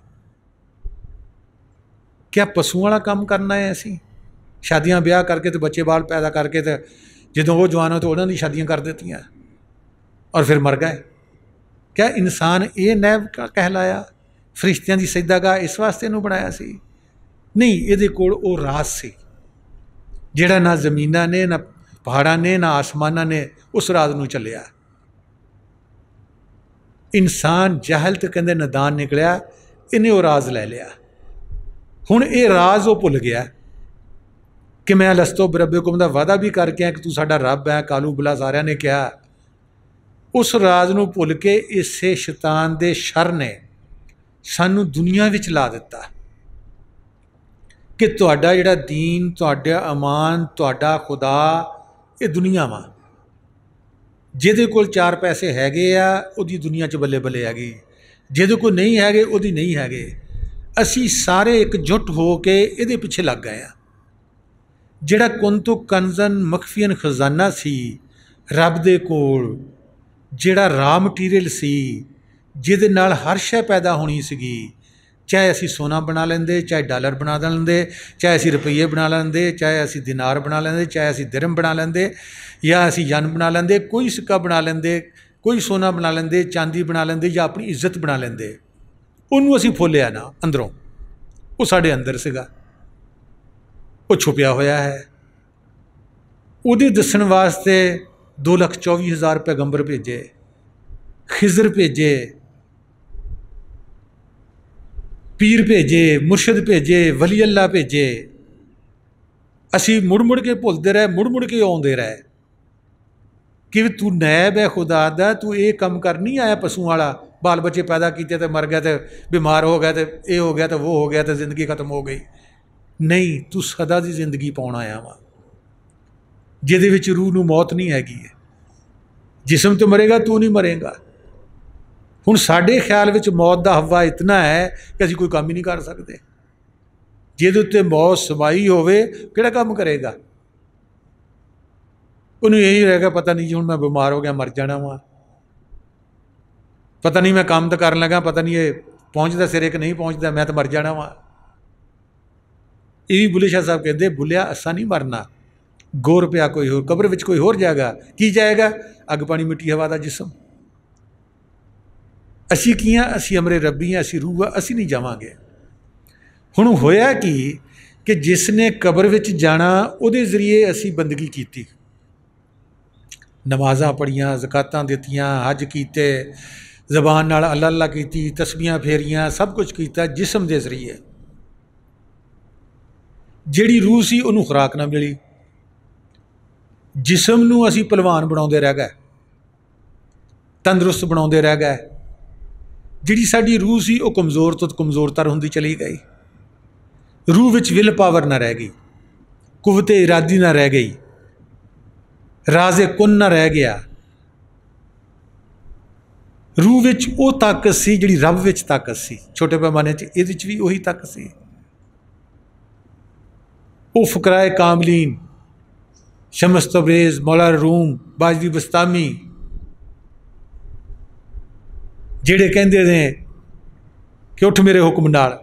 क्या पशुओं वाला काम करना है? असी शादियां ब्याह करके तो बच्चे बाल पैदा करके तो जदों वो जवान हो तो उन्होंने शादियां कर देतियां और फिर मर गए। क्या इंसान ये नैब कहलाया? फरिश्तियां दी सजदागाह इस वास्ते इहनूं बनाया सी? नहीं, इहदे कोल वो राज सी जिहड़ा ना जमीनां ने, ना पहाड़ां ने ना आसमानां ने उस राज नूं चलिया। इंसान जाहल तो कहते नदान निकलिया, इन्हें वो राज लै लिया। हुण ये राज वो भुल गया कि मैं लस्तो बरब्बिकुम दा वादा भी करके आया कि तू साडा रब है, कालू बुला सारिया ने कहा। उस राज नूं भुल के इसे शैतान दे शर ने सानू दुनिया विच ला दिता कि तुहाडा जिहड़ा दीन, तुहाडा अमान, तुहाडा खुदा ये दुनिया वा। जिहदे कोल 4 पैसे हैगे आ उहदी दुनिया च बल्ले बल्ले हैगी, जिहदे कोल नहीं हैगे उहदी नहीं हैगे। असी सारे एकजुट हो के इहदे पिछे लग गए आ। जिहड़ा कुंतु कंजन मखफियन खजाना सी रब दे कोल, जिहड़ा रॉ मटीरियल सी जिहदे नाल हर शै पैदा होनी सीगी, चाहे असी सोना बना लेंदे, चाहे डॉलर बना लेंदे, चाहे असी रुपये बना लेंदे, चाहे असी दिनार बना लेंदे, चाहे असी दिरहम बना लेंदे, या असी यन बना लेंदे, कोई सिक्का बना लेंदे, कोई सोना बना लेंदे, चांदी बना लेंदे, या अपनी इज्जत बना लेंदे। उन्होंने असी फुलिया ना अंदरों, वो साढ़े अंदर सीगा, वो छुपिया होया है। उहदे दस्सण वास्ते 2,24,000 पैगंबर भेजे, खिजर भेजे, पीर भेजे, मुर्शद भेजे, वली अल्लाह भेजे। असी मुड़ मुड़ के भुलते रहे, मुड़ मुड़ के आउंदे रहे कि तू नैब है खुदा दा, तू ये कम कर नहीं आया पशुओं वाला, बाल बच्चे पैदा किए तो मर गया, तो बीमार हो गया, तो ये हो गया, तो वो हो गया, तो जिंदगी खत्म हो गई। नहीं, तू सदा की जिंदगी पाउण आया वा, जिहदे विच रूह नूं मौत नहीं हैगी है। जिसम तो मरेगा, तू नहीं मरेगा। हुण साडे ख्याल विच मौत दा हवा इतना है कि असीं कोई काम ही नहीं कर सकते। जिहदे उत्ते मौत समाई होवे किहड़ा काम करेगा? उन्हें यही रहेगा, पता नहीं जी हुण मैं बीमार हो गया, मर जाना वा, पता नहीं मैं काम तो करन लगा, पता नहीं ये पहुँचता सिरे कि नहीं पहुँचता, मैं तो मर जाना वा। ये भी बुले शाह साहब कहते, बुलिया असा नहीं मरना, गोर पिया कोई होर, कब्र विच कोई होर जाएगा। की जाएगा? अग पानी मिट्टी हवा दा जिसम। असी की हाँ? असी अमरे रब्बी हाँ, असी रूह, असी नहीं जावांगे। हुण होया कि जिसने कब्र विच जाना उहदे जरिए असी बंदगी कीती, नमाज़ां पढ़ियां, ज़कातां दित्तियां, हज कीते, ज़बान नाल अल्लाह अल्लाह कीती, तस्बीहां फेरियां, सब कुछ कीता जिसम दे जरिए। जिहड़ी रूह सी उहनूं खुराक ना मिली, जिसम नूं असी भलवान बनाउंदे रह गए, तंदरुस्त बनाउंदे रह गए। जिहड़ी साडी रूह सी वो कमज़ोर तो कमज़ोरतर हुंदी चली गई। रूह विच विल पावर ना रह गई, कुव्वते इरादी ना रह गई, राज़े कुन ना रह गया। रूह विच वो ताकत सी जिहड़ी रब विच ताकत सी। छोटे पैमाने च इहदे च भी उही ताकत सी। वो फकराए कामलीन, शमस तबरेज़, मौला रूम, बाजदी बस्तामी, जिहड़े कहंदे ने कि उठ मेरे हुक्म नाल,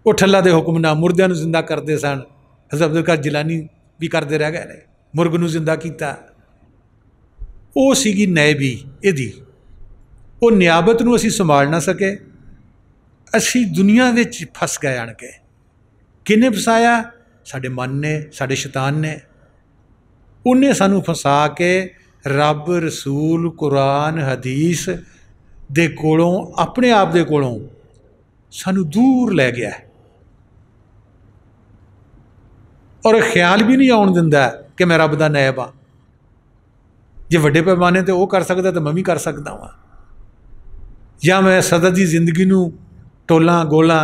उठ अल्लाह दे हुक्म नाल, मुर्दियां नूं जिंदा करते सन। हज़रत अब्दुल कादिर जिलानी भी करते रह गए ने, मुर्ग नूं जिंदा किया। वो सीगी नैबी इहदी, वो नियाबत नूं असीं संभाल ना सके। असीं दुनिया विच फस गए आण के। किने फसाया? साडे मन ने, साडे शैतान ने। उन्हें सानू फसा के रब, रसूल, कुरान, हदीस दे कोलों, अपने आप दे कोलों सानू दूर लै गया और ख्याल भी नहीं आउण दिंदा कि मैं रब दा नैब हाँ। जे वड्डे पैमाने ते वो कर सकदा तो मैं भी कर सकदा वां। या मैं सदा दी जिंदगी नूं टोलां गोलां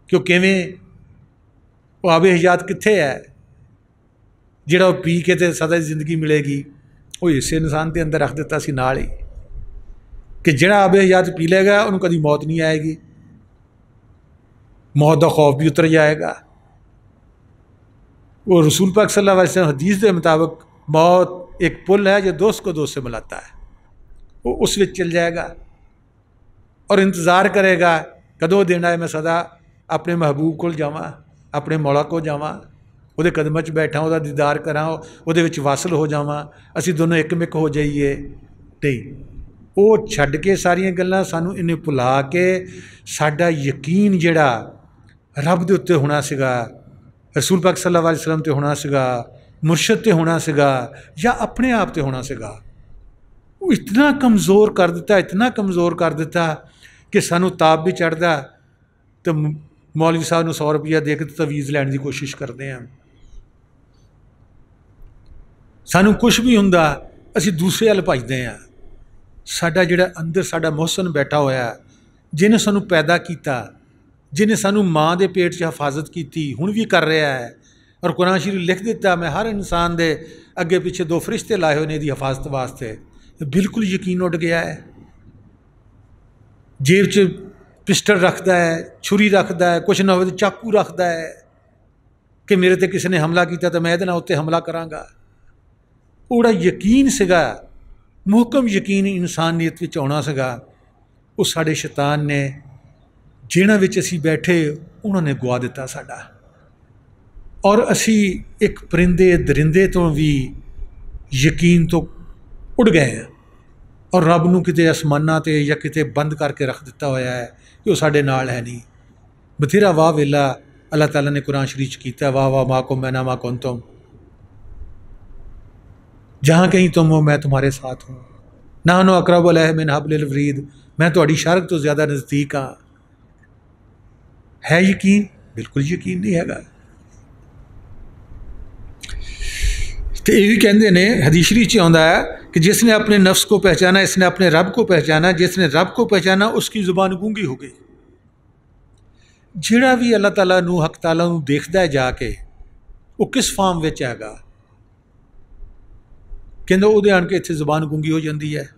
कि वो किवें, वो आबे हयात कित्थे है जिहड़ा वो पी के ते सदा दी जिंदगी मिलेगी। वो इस इंसान के अंदर रख दिता सी नाल ही कि जिहड़ा आबे हयात पी लेगा उन्होंने कभी मौत नहीं आएगी, मौत का खौफ भी उतर जाएगा। वो रसूल पाक सल्लल्लाहु अलैहि वसल्लम हदीस के मुताबिक मौत एक पुल है जो दोस्त को दोस्त से मिलाता है। वो उस विच चल जाएगा और इंतज़ार करेगा कदों दिन आए मैं सदा अपने महबूब को जावां, अपने मौला को जावां, उहदे कदमां च बैठा, उहदा दीदार करां, उहदे विच वासल हो जावां, असीं दोनों एक मिक हो जाइए। नहीं, वो छड्ड के सारियां गल्लां सानू इन्हें भुला के साडा यकीन जिहड़ा रब दे उत्ते होना सीगा, रसूल पाक सल्लल्लाहु अलैहि वसल्लम ते होना सीगा, मुर्शद ते होना सीगा या अपने आप ते होना सीगा, वो इतना कमज़ोर कर दिता, इतना कमज़ोर कर दिता कि सानू ताप भी चढ़दा तो मौलवी साहब नूं 100 रुपया दे के तवीज़ लैण की कोशिश करते हैं। सानू कुछ भी हुंदा असीं दूसरे हल भजदे हैं। साडा जिहड़ा अंदर साडा मोहसन बैठा होया, जिन्हें सानू पैदा किया, जिन्हें सानू माँ के पेट च हिफाजत की, हुण भी कर रहा है। और कुरान शरीफ लिख दिता, मैं हर इंसान के अगे पिछे 2 फरिश्ते लाए हुए ने इसकी हिफाजत वास्ते। बिल्कुल यकीन उड़ गया है। जेब च पिस्टल रखता है, छुरी रखता है, कुछ ना हो तो चाकू रखता है कि मेरे ते किसी ने हमला किया तो मैं इहदे नाल उत्ते हमला करांगा। ओड़ा यकीन सीगा, मुहकम यकीन इंसानियत विच आउणा सीगा, वो साडे शैतान ने जिन्हां विच असीं बैठे उन्होंने गुआ दिता साडा। और असी एक परिंदे दरिंदे तो भी यकीन तो उड़ गए हैं और रब नूं किते आसमानां ते या किते बंद करके रख दिता होया है कि वो साडे नाल है नहीं। बथेरा वाह वेला अल्लाह ताला ने कुरान शरीफ कीता, वाह वाह माकुम मैना मा कुंतुम, जहाँ कहीं तुम हो मैं तुम्हारे साथ हूँ। नाहनु अक़रबु इलैहि मिन हब्लिल वरीद, मैं तुहाडी शरक तो ज़्यादा नज़दीक हाँ। है यकीन? बिल्कुल यकीन नहीं हैगा। तो ये भी कहते हैं, हदीस शरीफ च आउंदा है कि जिसने अपने नफ्स को पहचाना इसने अपने रब को पहचाना, जिसने रब को पहचाना उसकी जुबान गूंगी हो गई। जिहड़ा भी अल्लाह ताला नूं हक ताला नूं देखदा है जाके, वो किस फॉर्म विच हैगा, कहंदे उहदे आण के इत्थे जुबान गूंगी हो जाती है।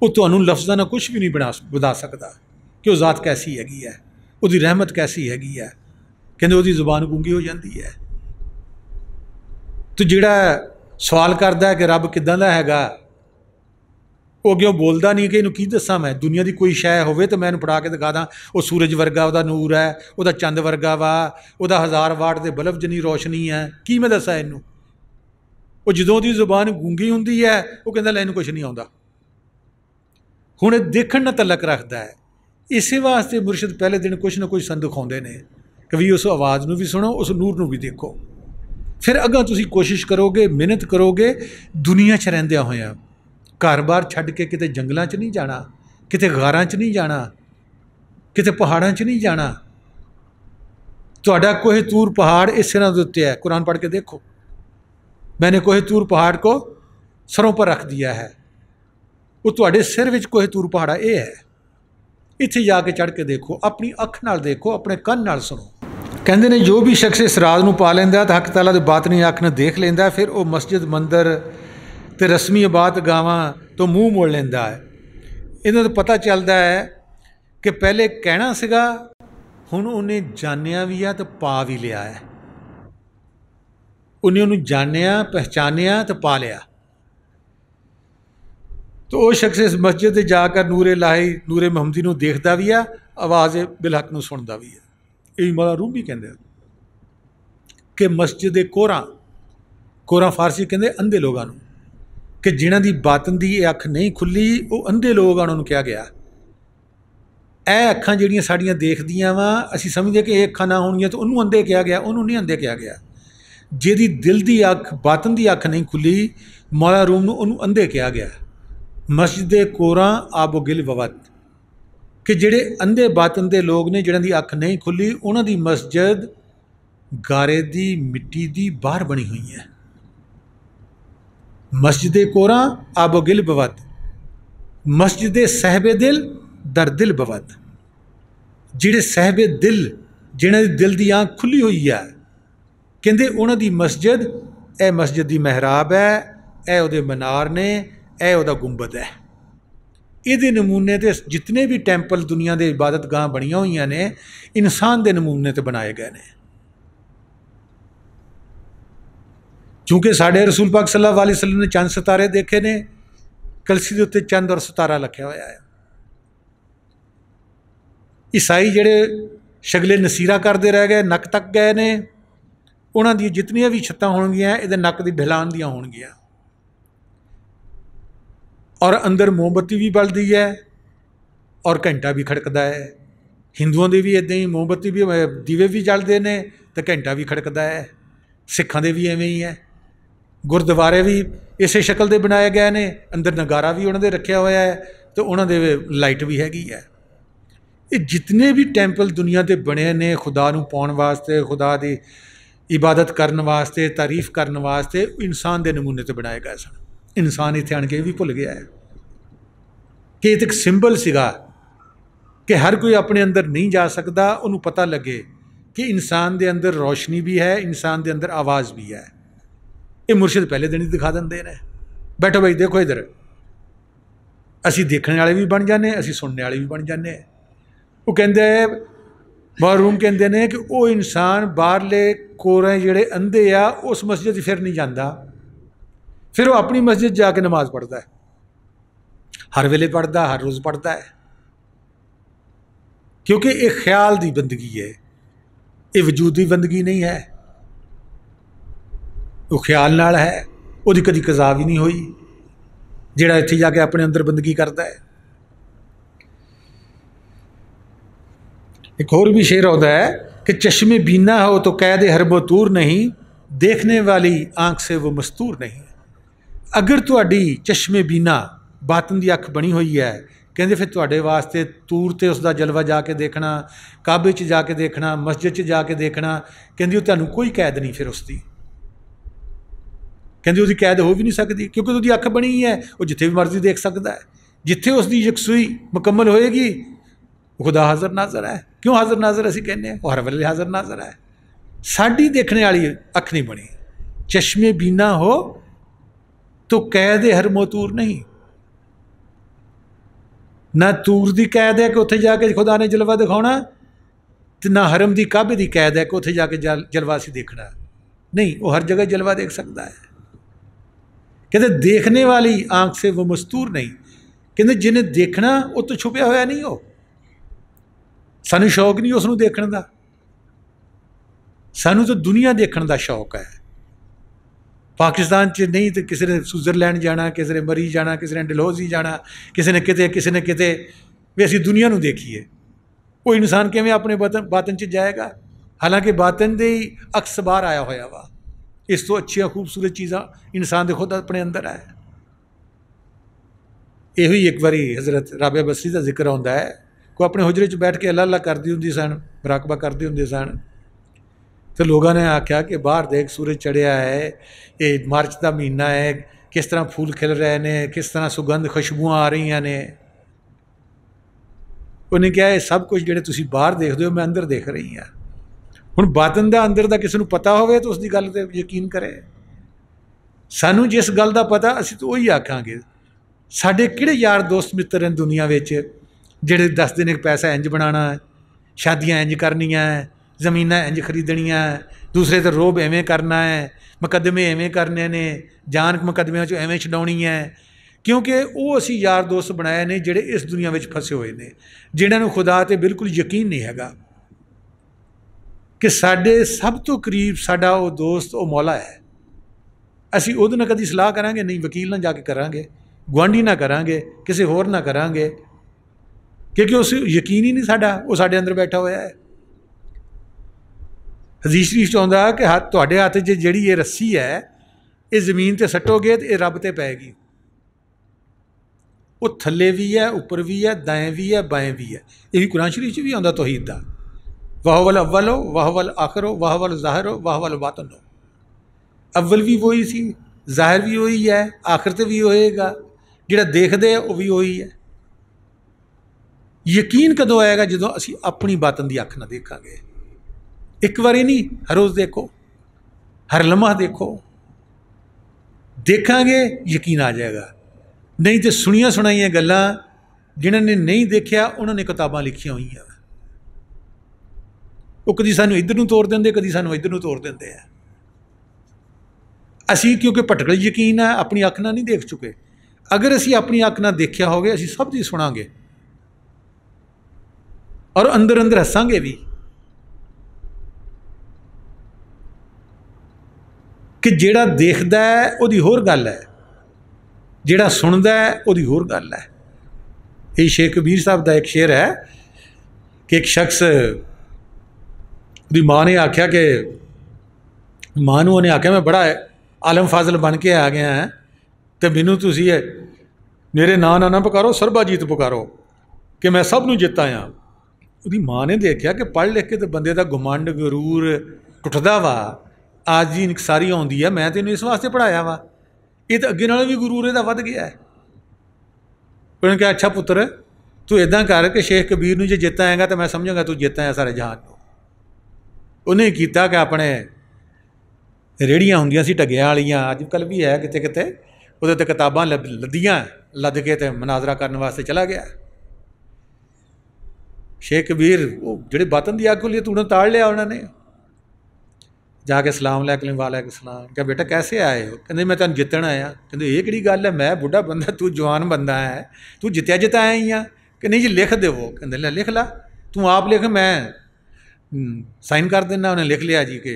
वो तुहानूं लफ्ज़ां नाल कुछ भी नहीं बता सकता कि वो ज़ात कैसी हैगी है, उसकी रहमत कैसी हैगी है। कहंदे उहदी जुबान गूंगी हो जाती है। तो जिहड़ा सवाल करता है कि रब किदां दा हैगा, वो अग्गों बोलता नहीं कि इनू की दसां मैं, दुनिया की कोई शै होवे तो मैं इनू फड़ा के दिखा दा, वो सूरज वर्गा वह नूर है, वह चंद वर्गा वा, वह 1000 वाट के बल्ब जिन्नी रोशनी है, की मैं दसा इनू। वो जदों दी जुबान गूंगी हुंदी है वो कहता लै इनू कुछ नहीं आउंदा। हुण देखण नाल तलक रखता है। इस वास्ते मुर्शद पहले दिन कुछ ना कुछ सन दिखाउंदे ने कि भी उस आवाज़ नूं भी सुनो, उस नूर नूं भी देखो। फिर अगर तुसीं कोशिश करोगे, मेहनत करोगे, दुनिया च रहिंदियां होइआं घर बार छड्ड के किते जंगलों च नहीं जाना, किते गारां च नहीं जाना, किते पहाड़ों च नहीं जाना। तुहाडा कोहितूर पहाड़ इस सिरां दे उत्ते है, कुरान पढ़ के देखो। मैंने कोहितूर पहाड़ को सरों पर रख दिया है। वो तुहाडे सिर विच कोहितूर पहाड़ा ये है। इत्थे जाके चढ़ के देखो, अपनी अख नाल देखो, अपने कन नाल सुनो। कहंदे ने जो भी शख्स इस राज नूं पा लैंदा तो हक ताला दे बातनी अख नाल देख लैंदा, फिर वो मस्जिद मंदिर ते रस्मी इबादत गावां तो मूँह मोड़ लैंदा है। इन्हां तो पता चलता है कि पहले कहना सीगा, हुण उन्हें जानिया भी है तो पा भी लिया है। उन्हें उन्हें जानिया, पहचानिया तो पा लिया। तो वह शख्स इस मस्जिद जाकर नूरे लाही, नूरे मुहम्मदी नूं देखदा भी है, आवाज़ बिलहक नूं सुनदा भी है। यही मौला रूम भी कहते कि मस्जिद कोरां, कोरां फारसी कहते अंधे लोगों नूं, कि जिन्हां दी बातन दी अख नहीं खुली वो अंधे लोग आ, उन्होंने कहा गया। ਇਹ ਅੱਖਾਂ ਜਿਹੜੀਆਂ ਸਾਡੀਆਂ ਦੇਖਦੀਆਂ ਵਾ, ਅਸੀਂ ਸਮਝਦੇ ਕਿ ਇਹ ਅੱਖਾਂ ਨਾ ਹੋਣਗੀਆਂ ਤਾਂ ਉਹਨੂੰ ਅੰਧੇ ਕਿਹਾ ਗਿਆ, ਉਹਨੂੰ ਨਹੀਂ ਅੰਧੇ ਕਿਹਾ ਗਿਆ। ਜਿਹਦੀ ਦਿਲ ਦੀ ਅੱਖ, ਬਾਤਨ ਦੀ ਅੱਖ ਨਹੀਂ ਖੁੱਲੀ, ਮੌਲਾ ਰੂਮ ਨੂੰ ਉਹਨੂੰ ਅੰਧੇ ਕਿਹਾ ਗਿਆ। ਮਸਜਿਦ ਕੋਰਾਂ ਆਬੋ ਗਿਲ ਵਵਤ, ਕਿ ਜਿਹੜੇ ਅੰਧੇ ਬਾਤਨ ਦੇ ਲੋਕ ਨੇ, ਜਿਹਨਾਂ ਦੀ ਅੱਖ ਨਹੀਂ ਖੁੱਲੀ, ਉਹਨਾਂ ਦੀ ਮਸਜਿਦ ਗਾਰੇ ਦੀ ਮਿੱਟੀ ਦੀ ਬਾਹਰ ਬਣੀ ਹੋਈ ਹੈ। ਮਸਜਿਦ ਕੋਰਾਂ ਆਬੋ ਗਿਲ ਵਵਤ, ਮਸਜਿਦ ਸਹਿਬੇ ਦਿਲ दर दिल बवद, जिहड़े साहिबे दिल, जिन्हां दी दिल दी आँख खुली हुई है, कहंदे उन्हां दी मस्जिद, ए मस्जिद दी महराब है, ए उहदे मीनार ने, ए उहदा गुंबद है। इहदे नमूने ते जितने भी टैंपल दुनिया दे इबादत गाह बणियां होईयां ने, इंसान दे नमूने ते बनाए गए ने। क्योंकि साडे रसूल पाक सल्लल्लाहु अलैहि वसल्लम ने चंद सितारे देखे ने, कलसी दे उत्ते चंद और सितारा लिखिया होया है। ईसाई जिहड़े शगले नसीरा करते रह गए, नक तक गए ने, उन्हां दी जितनियां भी छत्तां होणगियां इहदे नक दी ढलान दियां होणगियां। और अंदर मोमबत्ती भी बलदी है और घंटा भी खड़कदा है। हिंदुओं दे भी इदां ही मोमबत्ती भी, दीवे भी जलदे ने ते घंटा भी खड़कदा है। सिखां दे भी इवें ही है। गुरुद्वारे भी इसे शक्ल के बनाए गए ने, अंदर नगारा भी उन्होंने रखा हुआ है, तो उन्होंने लाइट भी हैगी है। ये जितने भी टैंपल दुनिया के बने ने खुदा नूं पाउण वास्ते, खुदा की इबादत करने वास्ते, तारीफ करने वास्ते, इंसान के नमूने ते बनाए गए सन। इंसान इत्थे आण के भी भुल गया है कि ये एक सिंबल सीगा कि हर कोई अपने अंदर नहीं जा सकता, उन्होंने पता लगे कि इंसान के अंदर रोशनी भी है, इंसान के अंदर आवाज़ भी है। ये मुर्शिद पहले दिन ही दिखा देंगे ने, बैठो भाई देखो इधर, असी देखने वाले भी बन जाने, असी सुनने वाले भी बन जाने। वो कहते बारूम कहते हैं कि वो इंसान बाहरले कोरे जिहड़े अंधे आ उस मस्जिद फिर नहीं जाता, फिर वो अपनी मस्जिद जाके नमाज पढ़ता है, हर वेले पढ़ता, हर रोज़ पढ़ता है, क्योंकि एक ख्याल की बंदगी है, ये वजूद की बंदगी नहीं है। वो ख्याल नाल है, वो कभी कज़ा भी नहीं हुई, जिहड़ा इत्थे जाके अपने अंदर बंदगी करता है। एक और भी शेर होता है कि चश्मे बीना हो तो कैद हर बतूर नहीं, देखने वाली आंख से वो मस्तूर नहीं। अगर तुहाडी चश्मे बीना बातन की अख बनी हुई है, कहते फिर तुहाडे वास्ते तूर ते उसका जलवा जाके देखना, काबे च जाके देखना, मस्जिद च जाके देखना, कहते तुहानूं कोई कैद नहीं फिर उसकी, कहते उसकी कैद हो भी नहीं सकती, क्योंकि उसकी अख बनी है, वो जिथे भी मर्जी देख सकता है। जिथे उसकी यकसुई मुकम्मल होएगी, खुदा हाज़र नाज़र है। क्यों हाज़र नाज़र असीं कहने, वो हर वेले हाज़र नाज़र है। साडी देखने वाली अख नहीं बनी, चश्मे बीना हो तो कैद हर मोतूर नहीं, ना तूर की कैद है कि उत्थे जाके खुदा ने जलवा दिखाना, तो ना हरम की काबे की कैद है कि उत्थे जाके जलवा असीं देखना नहीं, वो हर जगह जलवा देख सकता है। कहते देखने वाली आंख से वो मस्तूर नहीं, कहते जिन्हें देखना वो तो छुपया होया नहीं, हो सानू शौक नहीं उसनूं देखण दा, सानू तो दुनिया देखण दा शौक है। पाकिस्तान च नहीं तो किसी ने स्विट्जरलैंड जाना, किसी ने मरी जाना, किसी ने डलहौजी जाना, किसी ने किते भी असीं दुनिया नूं देखीए। वो इंसान किवें अपने बातन च जाएगा, हालांकि बातन दे ही अक्स बाहर आया होया वा। इस तो अच्छिया खूबसूरत चीज़ां इंसान दे खुद अपने अंदर है। यही एक बारी हज़रत राबिया बसरी का जिक्र आता है, को अपने हुजरे च बैठ के अल्लाह अल्लाह करती होंदी सन, मुराकबा करते होंदे सन, तो लोगों ने आख्या कि बाहर देख सूरज चढ़िया है, ये मार्च का महीना है, किस तरह फूल खिल रहे हैं, किस तरह सुगंध खुशबुआं आ रही ने। उन्हें कहा सब कुछ जो तुम बाहर देखते हो मैं अंदर देख रही हाँ। हुण बातन का अंदर का किसी को पता होवे तो उसकी गल ते यकीन करे। सानू जिस गल का पता असीं तो वही आखांगे। साडे किहड़े यार दोस्त मित्र हैं दुनिया विच जिहड़े दसदे ने पैसा इंज बनाना है, शादियां इंज करनियां है, जमीनां इंज खरीदनियां है, दूसरे ते रोब एवें करना है, मुकदमे एवें करने ने, जान मुकदमियां चों एवें छडाउणी है, क्योंकि वो असीं यार दोस्त बनाए ने जिहड़े इस दुनिया विच फसे हुए ने, जिन्हां नूं खुदा ते बिल्कुल यकीन नहीं हैगा कि साडे सब तो करीब साडा वो दोस्त वो मौला है। असीं उहदे नाल कदी सलाह करांगे नहीं, वकील नाल जाके करांगे, गुआंढी ना करांगे, किसी होर ना करांगे, क्योंकि उस यकीन ही नहीं साडा, वो साडे अंदर बैठा होया है। हदीस शरीफ च आउंदा कि हाथ तुहाडे हत्थ च जिहड़ी ये रस्सी है, ये जमीन ते सट्टोगे तो ये रब ते पैगी। वो थल्ले भी है, उपर भी है, दाएं भी है, बाएं भी है। यही कुरान शरीफ च भी आउंदा तौहीद दा, वाह वल अव्वल हो, वाह वल आखिर हो, वाह वल ज़ाहिर हो, वाह वल बातिन हो। अव्वल भी वही सी, ज़ाहिर भी वही है, आखिर ते भी होएगा, जिहड़ा देखदे वो भी वही है। यकीन कदों आएगा जो असीं अपनी बातन की अख ना देखांगे। एक बारी नहीं, हर रोज़ देखो, हर लम्हा देखो, देखांगे यकीन आ जाएगा। नहीं तो सुनिया सुनाइया गल्लां जिन्होंने नहीं देखा उन्होंने किताबां लिखियां हुई हैं, वो कदी सानू इधर नूं तोड़ देंदे, कदी सानू इधर नूं तोड़ देंदे है। असीं क्योंकि भटकल यकीन है, अपनी अख नाल नहीं देख चुके। अगर असीं अपनी अख नाल देखिया होवे असीं सब दी सुणांगे और अंदर अंदर हसांगे भी कि जिहड़ा देखदा है उहदी होर गल है, जिहड़ा सुनदा है उहदी होर गल है। ये शेख कबीर साहब का एक शेर है कि एक शख्स दी माँ ने आख्या कि माँ नूं उन्हें आख्या मैं बड़ा आलम फाजल बन के आ गया है तो मैनू तुसी मेरे नां ना पुकारो, सरबाजीत पुकारो कि मैं सब नूं जित आया। ਉਹਦੀ माँ ने देखा कि पढ़ लिख के तो बंदे का घुमंड गरूर टुटदा वा, आज जी सारी आउंदी है, मैं तेनों इस वास्ते पढ़ाया वा, ये तो अगे नालों भी गरूर इहदा वध गया है। उन्होंने कहा अच्छा पुत्र तू इदां कर कि शेख कबीर नूं जे जित आएगा तो मैं समझांगा तू जित आया सारे जहान को। उन्हें किया कि अपने रेहड़ियाँ होंदियां सी ढग्गियां वालियां, अजकल भी है किते किते, उहदे ते किताबां लद्दियां, लद के ते मनाजरा करने वास्ते चला गया। शेख कबीर वो जिहड़े बातन दी अग होली तूड़ों ताड़ लिया उन्होंने, जाके सलाम लैके वालेकुम सलाम, क्या बेटा कैसे आए हो? कहते मैं तुम जितन आया। कहते ये किहड़ी गल है, मैं बुढ़ा बंदा तू जवान बंदा है, तू जित्या जिताया ही आ कि नहीं जी लिख देवो। कहते लै लिख ला, तू आप लिख मैं साइन कर देना। उन्हें लिख लिया जी कि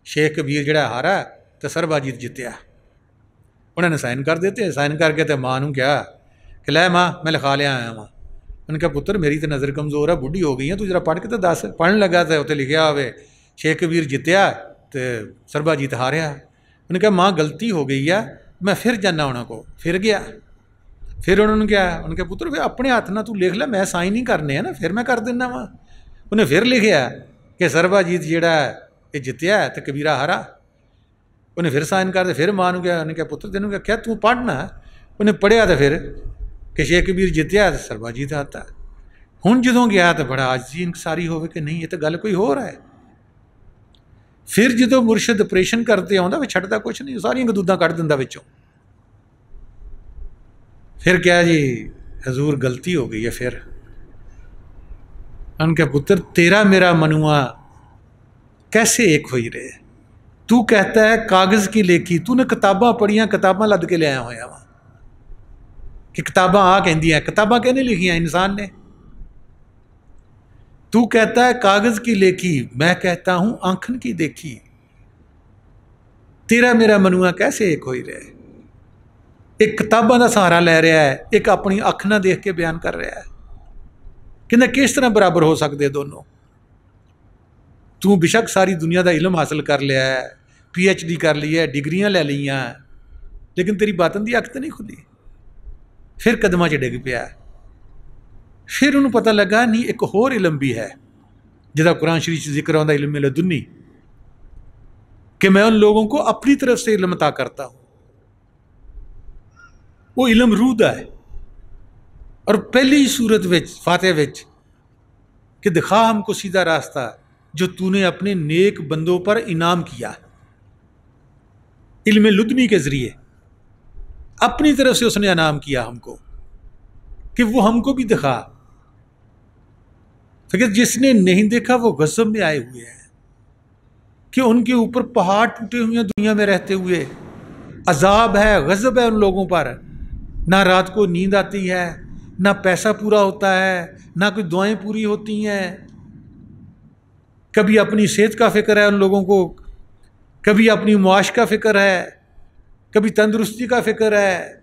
शेख कबीर जिहड़ा हारा तो सरबाजीत जित्या। उन्होंने साइन कर देते, साइन करके तो माँ नूं कहा कि लै माँ मैं लिखा लिया आया वहाँ। उन्होंने कहा पुत्र मेरी तो नज़र कमज़ोर है, बुढ़ी हो गई है, तू जरा पढ़ के तो दस। पढ़न लगा तो उत्ते लिखिया होवे शेख कबीर जित्या तो सरबाजीत हारिया। उन्होंने कहा माँ गलती हो गई है, मैं फिर जाना उन्होंने को। फिर गया, फिर उन्होंने क्या, उन्होंने कहा पुत्र फिर अपने हथ ना तू लिख लै, मैं साइन ही करने हैं ना, फिर मैं कर देना वा। उन्हें फिर लिखिया कि सरबाजीत जिहड़ा ये जित्या तो कबीरा हारा। उन्हें फिर साइन कर दे, फिर माँ ने कहा, उन्हें कहा पुत्र तेनों क्या तू पढ़ना। उन्हें पढ़िया तो फिर कि शेख कबीर जित्या तो सरबाजीत आता। हुण जदों गया तो बड़ा आजी इंकसारी होवे कि नहीं ये तो गल कोई होर है। फिर जो मुरशद ऑपरेशन करते आउंदा फिर छड्डदा कुछ नहीं, सारियां गदूदां कढ दिंदा विचों। फिर क्या जी हजूर गलती हो गई है। फिर उन्होंने कहा पुत्र तेरा मेरा मनुआ कैसे एक होई रहे, तू कहता है कागज़ की लेखी, तूने किताबां पढ़ियां, किताबां लद के लिया होया वा कि किताबां आ कहंदियां, किताबां कहने लिखियां इंसान ने। तू कहता है कागज़ की लेखी, मैं कहता हूं आंखन की देखी। तेरा मेरा मनुआ कैसे एक होई रहे, एक किताबां का सहारा ले रहा है, एक अपनी अख ना देख के बयान कर रहा है। कहना किस तरह बराबर हो सकते दोनों? तू बेशक सारी दुनिया का इलम हासिल कर लिया है, PhD कर ली है, डिग्रियां ले लिया, लेकिन तेरी बातन की अख तो नहीं खुली। फिर कदमां च डिग पिया। फिर उन्होंने पता लगा नहीं एक होर इलम भी है जिहदा कुरान शरीफ से जिक्र आउंदा, इल्म लदुन्नी, कि मैं उन लोगों को अपनी तरफ से इल्म अता करता हूं। वो इल्म रूह दा है। और पहली सूरत विच फातिहा विच कि दिखा हमको सीधा रास्ता जो तूने अपने नेक बंदों पर इनाम किया। इल्म लुदनी के जरिए अपनी तरफ से उसने इनाम किया हमको कि वो हमको भी दिखा। तो जिसने नहीं देखा वो गज़ब में आए हुए हैं कि उनके ऊपर पहाड़ टूटे हुए हैं दुनिया में रहते हुए। अजाब है, गज़ब है उन लोगों पर। ना रात को नींद आती है, ना पैसा पूरा होता है, ना कोई दुआएं पूरी होती हैं। कभी अपनी सेहत का फिक्र है उन लोगों को, कभी अपनी मुआश का फिक्र है, कभी तंदुरुस्ती का फिक्र है।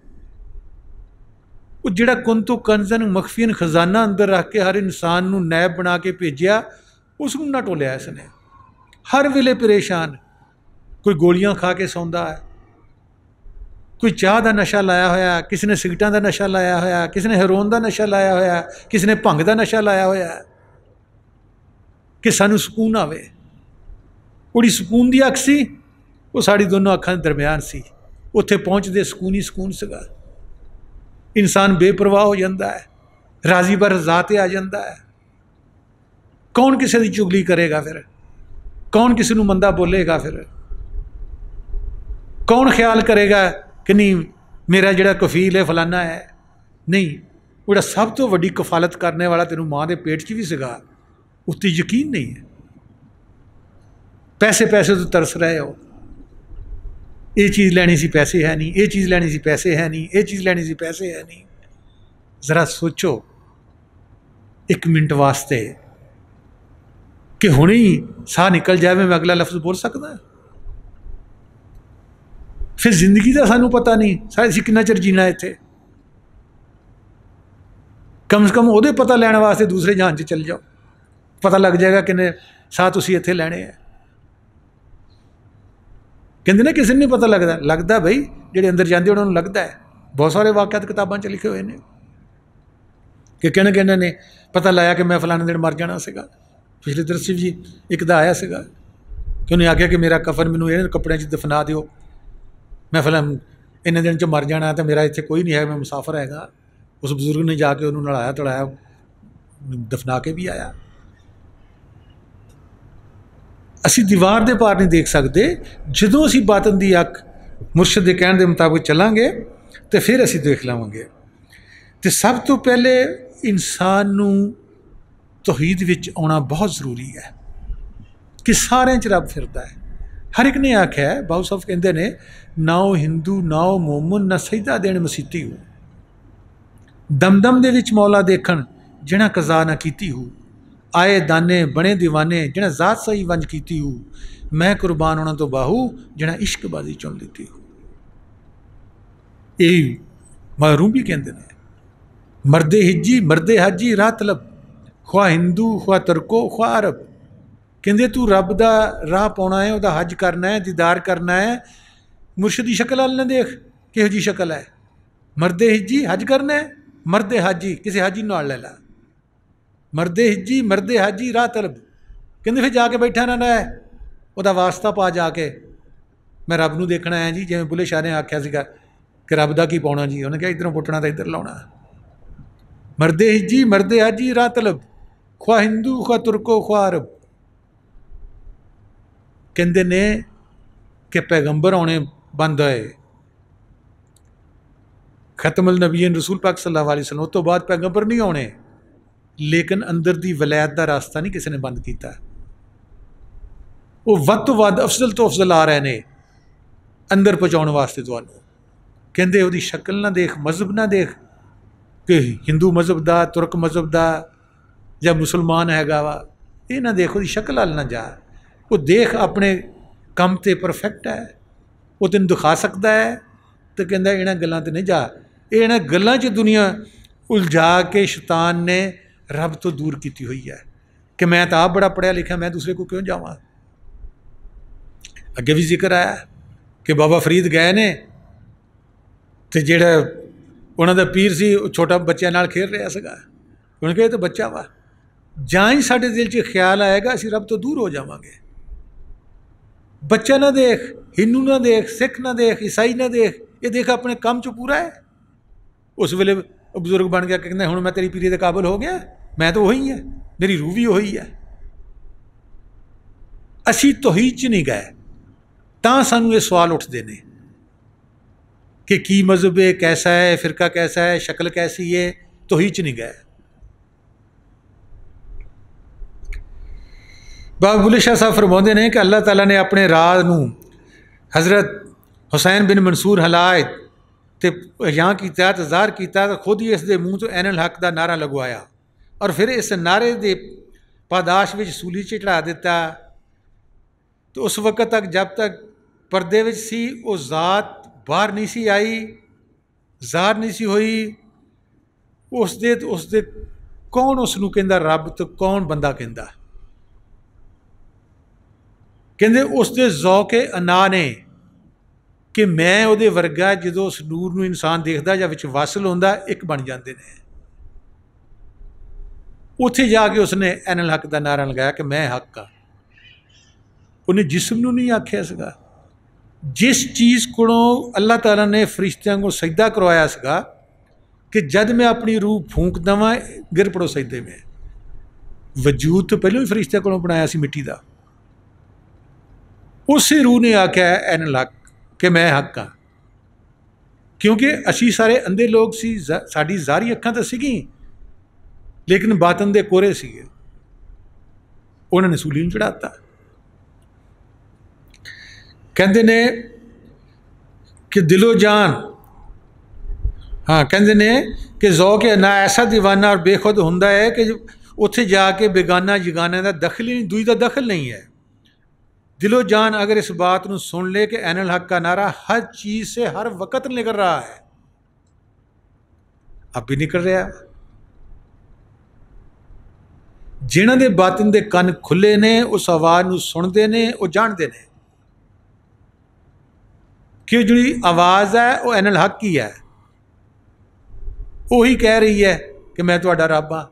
वो जिहड़ा कुंतु कंजन मखफियन खजाना अंदर रख के हर इंसान नूं नैब बना के भेजिया, उसनूं ना टोलिया इसने। हर वेले परेशान, कोई गोलियां खा के सौंदा है, कोई चाह का नशा लाया होया, किसी ने सिगरटां का नशा लाया होया, किसी ने हेरोइन का नशा लाया होया, किसी ने भंग का नशा लाया होया कि सानू सुकून आवे। उड़ी सुकून की अख सी, वो साड़ी दोनों अखां दे दरम्यान सी। उत्थे पहुँचते सुकून ही सुकून सीगा। इंसान बेपरवाह हो जाता है, राजी बर रज़ा आ जाता है। कौन किसी की चुगली करेगा फिर? कौन किसी को मंदा बोलेगा फिर? कौन ख्याल करेगा कि नहीं मेरा जिहड़ा कफील है फलाना है? नहीं, वो सब तो वड्डी कफालत करने वाला तेनों माँ के पेट च भी सीगा, उत्ते यकीन नहीं है। पैसे पैसे तो तरस रहे हो, ये चीज़ लैनी सी पैसे है नहीं, ये चीज़ लैनी सी पैसे है नहीं, ये चीज़ लैनी सी पैसे है नहीं। ज़रा सोचो एक मिनट वास्ते कि हुणे ही साह निकल जाए मैं अगला लफ्ज़ बोल सकदा? फिर जिंदगी का सानू पता नहीं असीं किन्ना चिर जीना इत्थे। कम से कम वो पता लैण वास्ते दूसरे जहान च चल जाओ, पता लग जाएगा किन्ने साह तुसीं इत्थे लैणे है। कहते ना किसी नहीं पता लगता, लगता बई ਜਿਹੜੇ अंदर जाते उन्होंने लगता है। बहुत सारे वाक़यात किताबों 'ਚ लिखे हुए हैं कि कहने ने पता लाया कि मैं फलाने दिन मर जाना सीगा। पिछले दरसी जी एक दा आया सीगा कि उन्हें आख्या कि मेरा कफन मैनू इन्हें कपड़े 'ਚ दफना दिओ, मैं फलां इन्ने दिन 'ਚ मर जाना तो मेरा इत्थे कोई नहीं है, मैं मुसाफर हैगा। उस बजुर्ग ने जाके उन्होंने नलाया धुलाया, दफना के भी आया। असी दीवार दे पार नहीं देख सकते, जदों असी बातन की अख मुर्शद के कहने के मुताबिक चलांगे तो फिर असी देख लवांगे। तो सब तो पहले इंसान नूं तौहीद विच आना बहुत ज़रूरी है कि सारे च रब फिरदा है। हर एक ने आख्या है, बाबू साहब कहते हैं, ना वो हिंदू ना वो मोमन ना सजदा देने मसीती हो, दमदम दे विच मौला देखन जिन्हें कज़ा ना कीती हो, आए दाने बने दीवाने जिन्हें जात सही वंज कीती हो, मैं कुर्बान होना तो बाहू जिन्हें इश्कबाजी चुन लीती हो। यही महरूम भी कहते हैं, मर्दे हिज्जी मर्दे हाजी राह तलब, ख्वा हिंदू ख्वा तुरको ख्वा अरब। कहते तू रब का राह पाना है, वह हज करना है, दीदार करना है, मुर्शद की शक्ल वाल ना देख किहो जी शक्ल है। मर्दे हिज्जी हज करना है, मर्दे हाजी किसी हाजी नाल ले ला, मर्दे हिज्जी मर्दे हाजी राह तलब। कहते फिर जाके बैठा ना है, वह वास्ता पा जाके मैं रब नूं देखना है जी। जिवें बुले शाह ने आख्या सीगा कि रब का की पाउणा जी, उन्हें कहा इधरों पुट्टना तो इधर लाउणा। मर्दे हिज्जी मर्दे हाजी राह तलब, ख्वा हिंदू ख्वा तुरको ख्वा अरब। कहते ने कि पैगंबर आने बंद होए, खत्मुल नबीयीन रसूल पाक सल्लल्लाहु अलैहि वसल्लम, उस तो बाद पैगंबर नहीं आने, लेकिन अंदर दी वलैत का रास्ता नहीं किसी ने बंद किया। वो वध तो वध अफजल तो अफजल आ रहे हैं अंदर पहुँचाने वास्ते तुहानूं। कहते वो शक्ल ना देख, मजहब ना देख कि हिंदू मजहब का तुर्क मजहब का या मुसलमान हैगा वा, ये ना देख, वो शक्ल वाल ना जा, वो देख अपने काम ते परफेक्ट है, वो तेन दिखा सकता है। तो कहता इन्होंने गलों तो नहीं जा, इन्होंने गलों च दुनिया उलझा के शैतान ने रब तो दूर की हुई है कि मैं तो आप बड़ा पढ़िया लिखा, मैं दूसरे को क्यों जावां। अगे भी जिक्र आया कि बाबा फरीद गए ने तो जेड़ा उन्होंने पीर सी छोटा बच्चों नाल खेल रहा सीगा, उन्होंने कहा तो बच्चा वा, जां ही साडे दिल च ख्याल आएगा असीं रब तो दूर हो जावांगे। बच्चा ना देख, हिंदू ना देख, सिख ना देख, ईसाई ना देख, ये देख अपने काम च पूरा है। उस वेले बजुर्ग बन गया, कहते हुण मैं तेरी पीरी दे काबिल हो गया, मैं तो वही है, मेरी रूह भी वही है। असी तौहीद च नहीं गए, तां सानू ये सवाल उठते हैं कि की मजहब है, कैसा है, फिरका कैसा है, शक्ल कैसी है, तौहीद च नहीं गए। बाबा बुले शाह साहब फरमाते हैं कि अल्लाह ताला ने अपने राज नूं हज़रत हुसैन बिन मंसूर हलायत ते यहाँ किया, ज़ाहिर किया, तो खुद ही इसके मूँह तो ऐन अल हक का नारा लगवाया और फिर इस नारे के पादाश में सूली चढ़ा दिता। तो उस वक्त तक जब तक परदे विच सी वो ज़ात बाहर नहीं सी आई, ज़ाहिर नहीं सी हुई, उसदे कौन उसनूं कहंदा रब तो कौन बंदा कहंदा। कहंदे उसदे ज़ौक़े अना ने कि मैं उहदे वर्गा, जदों उस नूर नूं इंसान देखदा या विच वासल होंदा एक बन जाते हैं। उत्थे जाके उसने ऐन अल हक का नारा लगाया कि मैं हक हाँ। उन्हें जिस्म नूं नहीं आख्या सीगा, जिस चीज़ कोलों अल्लाह ताला ने फरिश्तियां को सजदा करवाया सीगा कि जद मैं अपनी रूह फूंक देवां गिर पड़ो सजदे में। वजूद तो पहलों ही फरिश्तियां कोलों बनाया सी मिट्टी का, उसी रूह ने आख्या ऐन अल हक कि मैं हक हाँ। क्योंकि असी सारे अंधे लोग सी, साड़ी ज़ाहरी अखां तो सीगी लेकिन बातन दे कोरे सीगे, उन्होंने सूली नूं चढ़ाता। कहते ने कि दिलो जान, हाँ कहते ने कि ज़ौक़ ना ऐसा दीवाना और बेखुद हुंदा है कि उत्थे जाके बेगाना जगाना का दखल ही नहीं, दूई का दखल नहीं है। दिलो जान अगर इस बात को सुन ले कि ऐन अल हक का नारा हर चीज़ से हर वक्त निकल रहा है, अब भी निकल रहा है। जिन्हां दे बातिन दे कन खुले ने उस आवाज़ को सुनते ने, वो जानते ने। कि जी आवाज़ है वो एनल हक ही है, वही कह रही है कि मैं तुहाडा रब हाँ।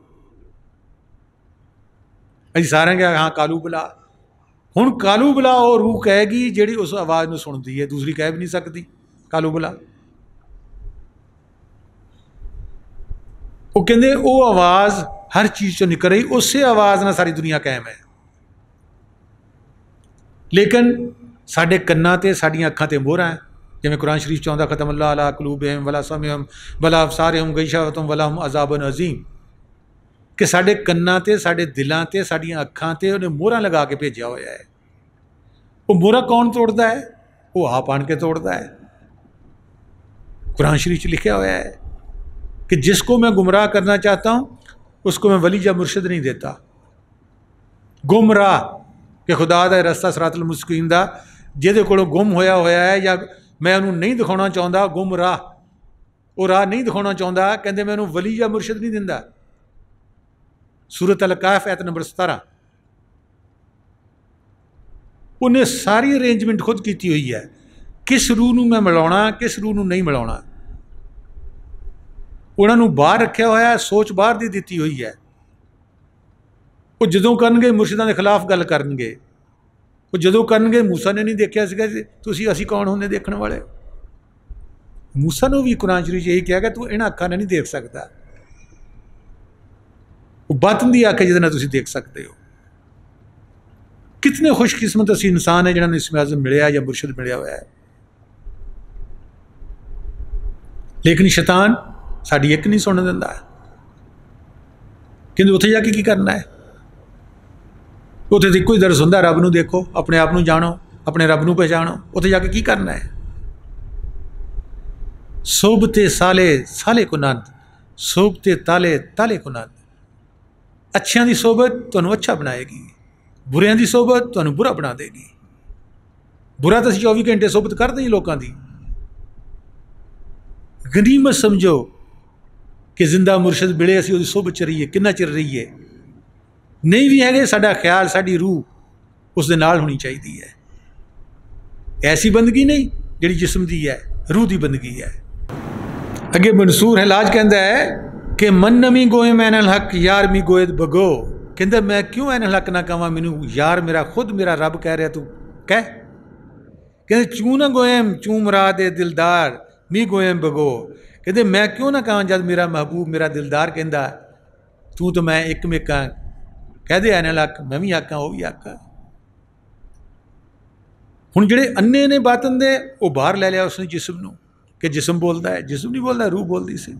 असीं सारे कहा हाँ कालू बुला। हुण कालू बुला वो रूह कहेगी जिहड़ी उस आवाज़ नूं सुणदी है, दूसरी कह भी नहीं सकती कालू बुला। वो कहते वो आवाज़ हर चीज़ चों निकल रही, उस आवाज़ नाल सारी दुनिया कायम है। लेकिन साडे कन्नां ते साडियां अखां ते मोहरां है, जिवें कुरान शरीफ च आउंदा खतम अल्लाह अला कुलूबिहिम वला समिअहुम वला अबसारिहिम गिशावतुम वलहुम अज़ाबुन अज़ीम, कि साडे कन्नां ते साडे दिलां ते साडियां अखां ते उन्हें मोहरां लगा के भेजा होया है। वो मोहरां कौन तोड़दा है? वो आप आन के तोड़दा है। कुरान शरीफ च लिखा होया है कि जिसको मैं गुमराह करना चाहता हूँ उसको मैं वली या मुर्शिद नहीं देता। गुमराह कि खुदा दा रस्ता सिरातुल मुस्तकीम दा जिहदे कोलों गुम होया है या मैं उन्होंने नहीं दिखाना चाहता, गुमराह वो राह नहीं दिखाना चाहता, कहते मैं उन्होंने वली या मुर्शिद नहीं दिंदा। सूरत अल कहफ आयत नंबर 17। उन्हें सारी अरेंजमेंट खुद की हुई है, किस रूह नूं मैं मिलाउणा किस रूह नूं नहीं मिलाउणा। उन्होंने बाहर रखा होया है, सोच बाहर दी दिती हुई है। वो जदों करनगे मुर्शिदां दे खिलाफ गल करनगे, वो जदों करनगे मूसा ने नहीं देखा सीगा तुसीं असीं कौन होंदे देखण वाले। मूसा नूं भी कुरान शरीफ यही कहा कि तू इन्हां अखां नाल नहीं देख सकता, वो बातन दी अख है जिहदे नाल तुसीं देख सकते हो। कितने खुशकिस्मत असीं इंसान है जिन्होंने इसमें आज़म मिलिया या मुर्शिद मिलिया हुआ है। लेकिन शैतान साड़ी एक नहीं सुन दिंदा, कहते उत्थे जाके की करना है। उत्थे तो इको ही दर्स हुंदा रब नूं देखो, अपने आप नूं जानो, अपने रब नूं पहचानो, उत्थे जाके की करना है। सोबते साले साले कुनंद, सोबते ताले ताले कुनंद। अच्छियां दी सोबत तुहानूं अच्छा बनाएगी, बुरियां दी सोबत तुहानूं बुरा बना देगी। बुरा तो 24 घंटे सोबत करते ही लोगों की। गनीमत समझो कि जिंदा मुर्शिद मिले, असीं उहदी सोबत च रहीए, किन्ना चिर रहीए। नहीं भी है साडा ख्याल साडी रूह उस दे नाल होनी चाहिए है। ऐसी बंदगी नहीं जिहड़ी जिस्म दी है, रूह की बंदगी है। अगे मंसूर हिलाज कहता है कि मन नमी गोए मैनल हक यार मी गोए बगो। कहता मैं क्यों एनल हक ना कहां, मैनू यार मेरा खुद मेरा रब कह रहा, तू कह। कहते चू ना गोएम चू मुराद दिलदार मी गोएम बगो। कहते मैं क्यों ना कहां जब मेरा महबूब मेरा दिलदार कहता तू तो मैं एक मेका कह दे एनल हक, मैं भी हक हाँ वह भी हक हाँ। हुण जिहड़े अन्ने ने बातन दे वो बाहर लै लिया उसने जिस्म नूं कि जिस्म बोलता है, जिस्म नहीं बोलता, रूह बोलती सी।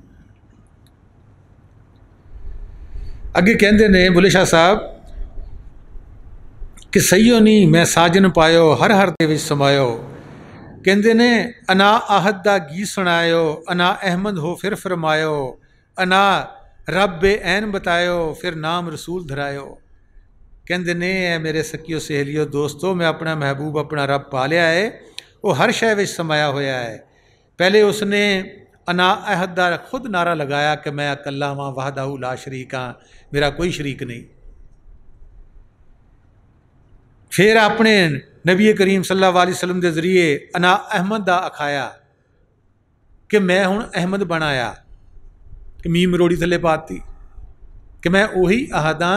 अगे कहते ने बुले शाह साहब कि सहीओ नहीं मैं साजन पायो हर हर दे विच समायो। कहते ने अना आहद दा गीत सुनायो, अना अहमद हो फिर फरमायो, अना रब बे ऐन बतायो फिर नाम रसूल धरायो। कहते ने है मेरे सखियो सहेलियो दोस्तों, मैं अपना महबूब अपना रब पा लिया है, वो हर शय विच समाया होया है। पहले उसने अना अहद दा खुद नारा लगाया कि मैं अकल्ला वां वहदाहू ला शरीक हाँ, मेरा कोई शरीक नहीं। फिर अपने नबी करीम सल्लल्लाहु अलैहि वसल्लम के जरिए अना अहमद दा अखाया कि मैं हुण अहमद बनाया, कि मीम मरोड़ी थले पाती कि मैं उही अहदा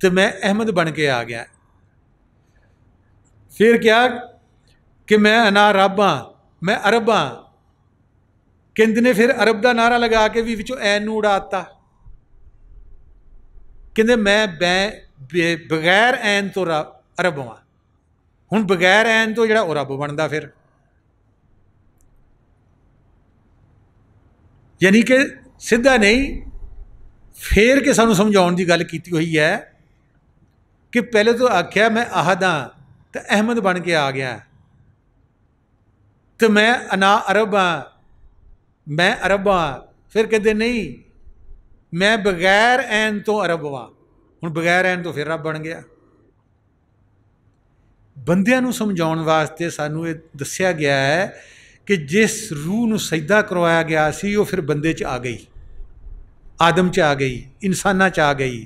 तो मैं अहमद बन के आ गया। फिर क्या कि मैं अना रब हाँ, मैं अरब हाँ। कहते ने फिर अरब का नारा लगा के भी विचों ऐन नूं उड़ाता। कहते मैं बगैर ऐन तो अरब हाँ, हुण बगैर ऐन तो जिहड़ा वो रब बनता। फिर यानी कि सीधा नहीं फेर के सानू समझाउण की गल की हुई है कि पहले तो आख्या मैं आहद हाँ तो अहमद बन के आ गया, तो मैं अना अरब हाँ मैं अरब हाँ। फिर कहते नहीं मैं बगैर ऐन तो अरब हाँ, हुण बगैर ऐन तो फिर रब बन गया। बंदियां नूं समझाउण वास्ते सानू ये दस्सिया गया है कि जिस रूह नूं सजदा करवाया गया सी वो फिर बंदे च आ गई, आदम च आ गई, इंसाना च आ गई।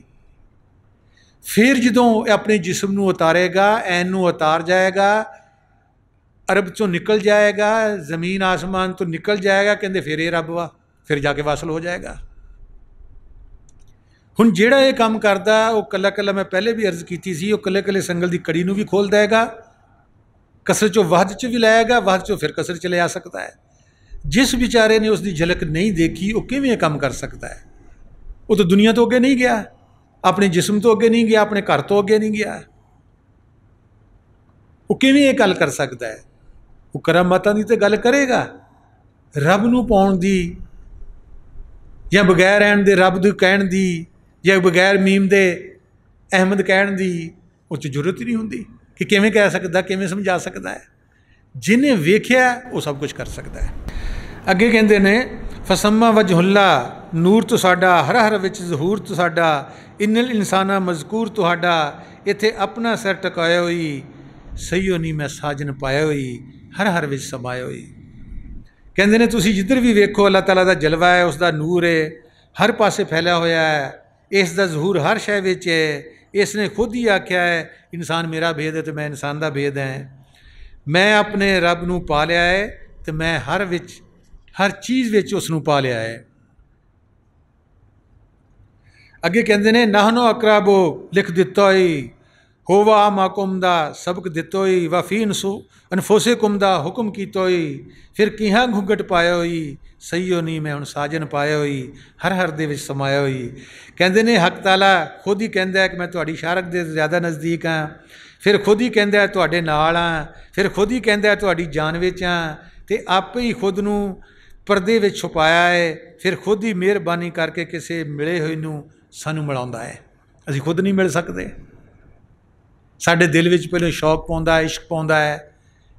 फिर जदों अपने जिस्म नूं उतारेगा, ऐन नूं उतार जाएगा, अरब चों निकल जाएगा, ज़मीन आसमान तो निकल जाएगा, कहते फिर ये रब वा, फिर जाके वासल हो जाएगा। हुण जिहड़ा ये काम करदा वो कल्ला कल्ला, मैं पहले भी अर्ज़ की सी, वो कल्ले कल्ले संगल की कड़ी भी खोल देगा, कसर चो वहद च भी लाएगा, वहद चो फिर कसर चले आ सकता है। जिस बेचारे ने उसकी झलक नहीं देखी वो किवें काम कर सकता है? वो तो दुनिया तो अगे नहीं गया, अपने जिस्म तो अगे नहीं गया, अपने घर तो अगे नहीं गया, वो किवें ये गल कर सकता है? वो करामातां दी तो गल करेगा, रब नूं पाउण दी या बगैर ऐन दे रब दे कहण दी या बगैर मीम दे अहमद कहण दी उस जरूरत ही नहीं होंदी कि किवें कह सकदा, किवें समझा सकदा है। जिन्हें वेख्या वो सब कुछ कर सकता है। अगे कहते ने फसम्मा वजहुल्ला, नूर तो साडा, हर हर विच ज़हूर तो साडा, इन्नल इंसाना मज़कूर तुहाडा, इत्थे अपना सिर टकाया हुई, सही नहीं मैं साजन पाया हुई, हर हर विच समाया हुई। कहते ने तुसी जिधर भी वेखो अल्लाह ताला दा जलवा है, उसका नूर है, हर पासे फैलिया होया है, इसका ज़हूर हर शय विच है। इसने खुद ही आख्या है इंसान मेरा भेद है तो मैं इंसान का भेद है, मैं अपने रब नूं पा लिया है तो मैं हर चीज़ विच उसनूं पा लिया है। अगे कहते ने नाहनो अकराबो लिख दिता ही, होवा माकुम दा सबक दितो ही, वफी अनफोसे कुम दा हुक्म कीतो ही, फिर किहा घुंघट पाया हुई, सही हो नहीं मैं हुण साजन पाया हुई, हर हर दे विच समाया हुई। कहते ने हक ताला खुद ही कहता है कि मैं तुहाडी शारक दे ज़्यादा नज़दीक हाँ, फिर खुद ही कहता है तुहाडे नाल हाँ, फिर खुद ही कहता है तुहाडी जान विच हाँ, ते आपे ही खुद नूं परदे विच छुपाया है, फिर खुद ही मेहरबानी करके किसी मिले हुए नूं सानूं मिलाउंदा है। असीं खुद नहीं मिल सकते, साडे दिल विच पहले शौक पाउंदा है, इश्क पाउंदा है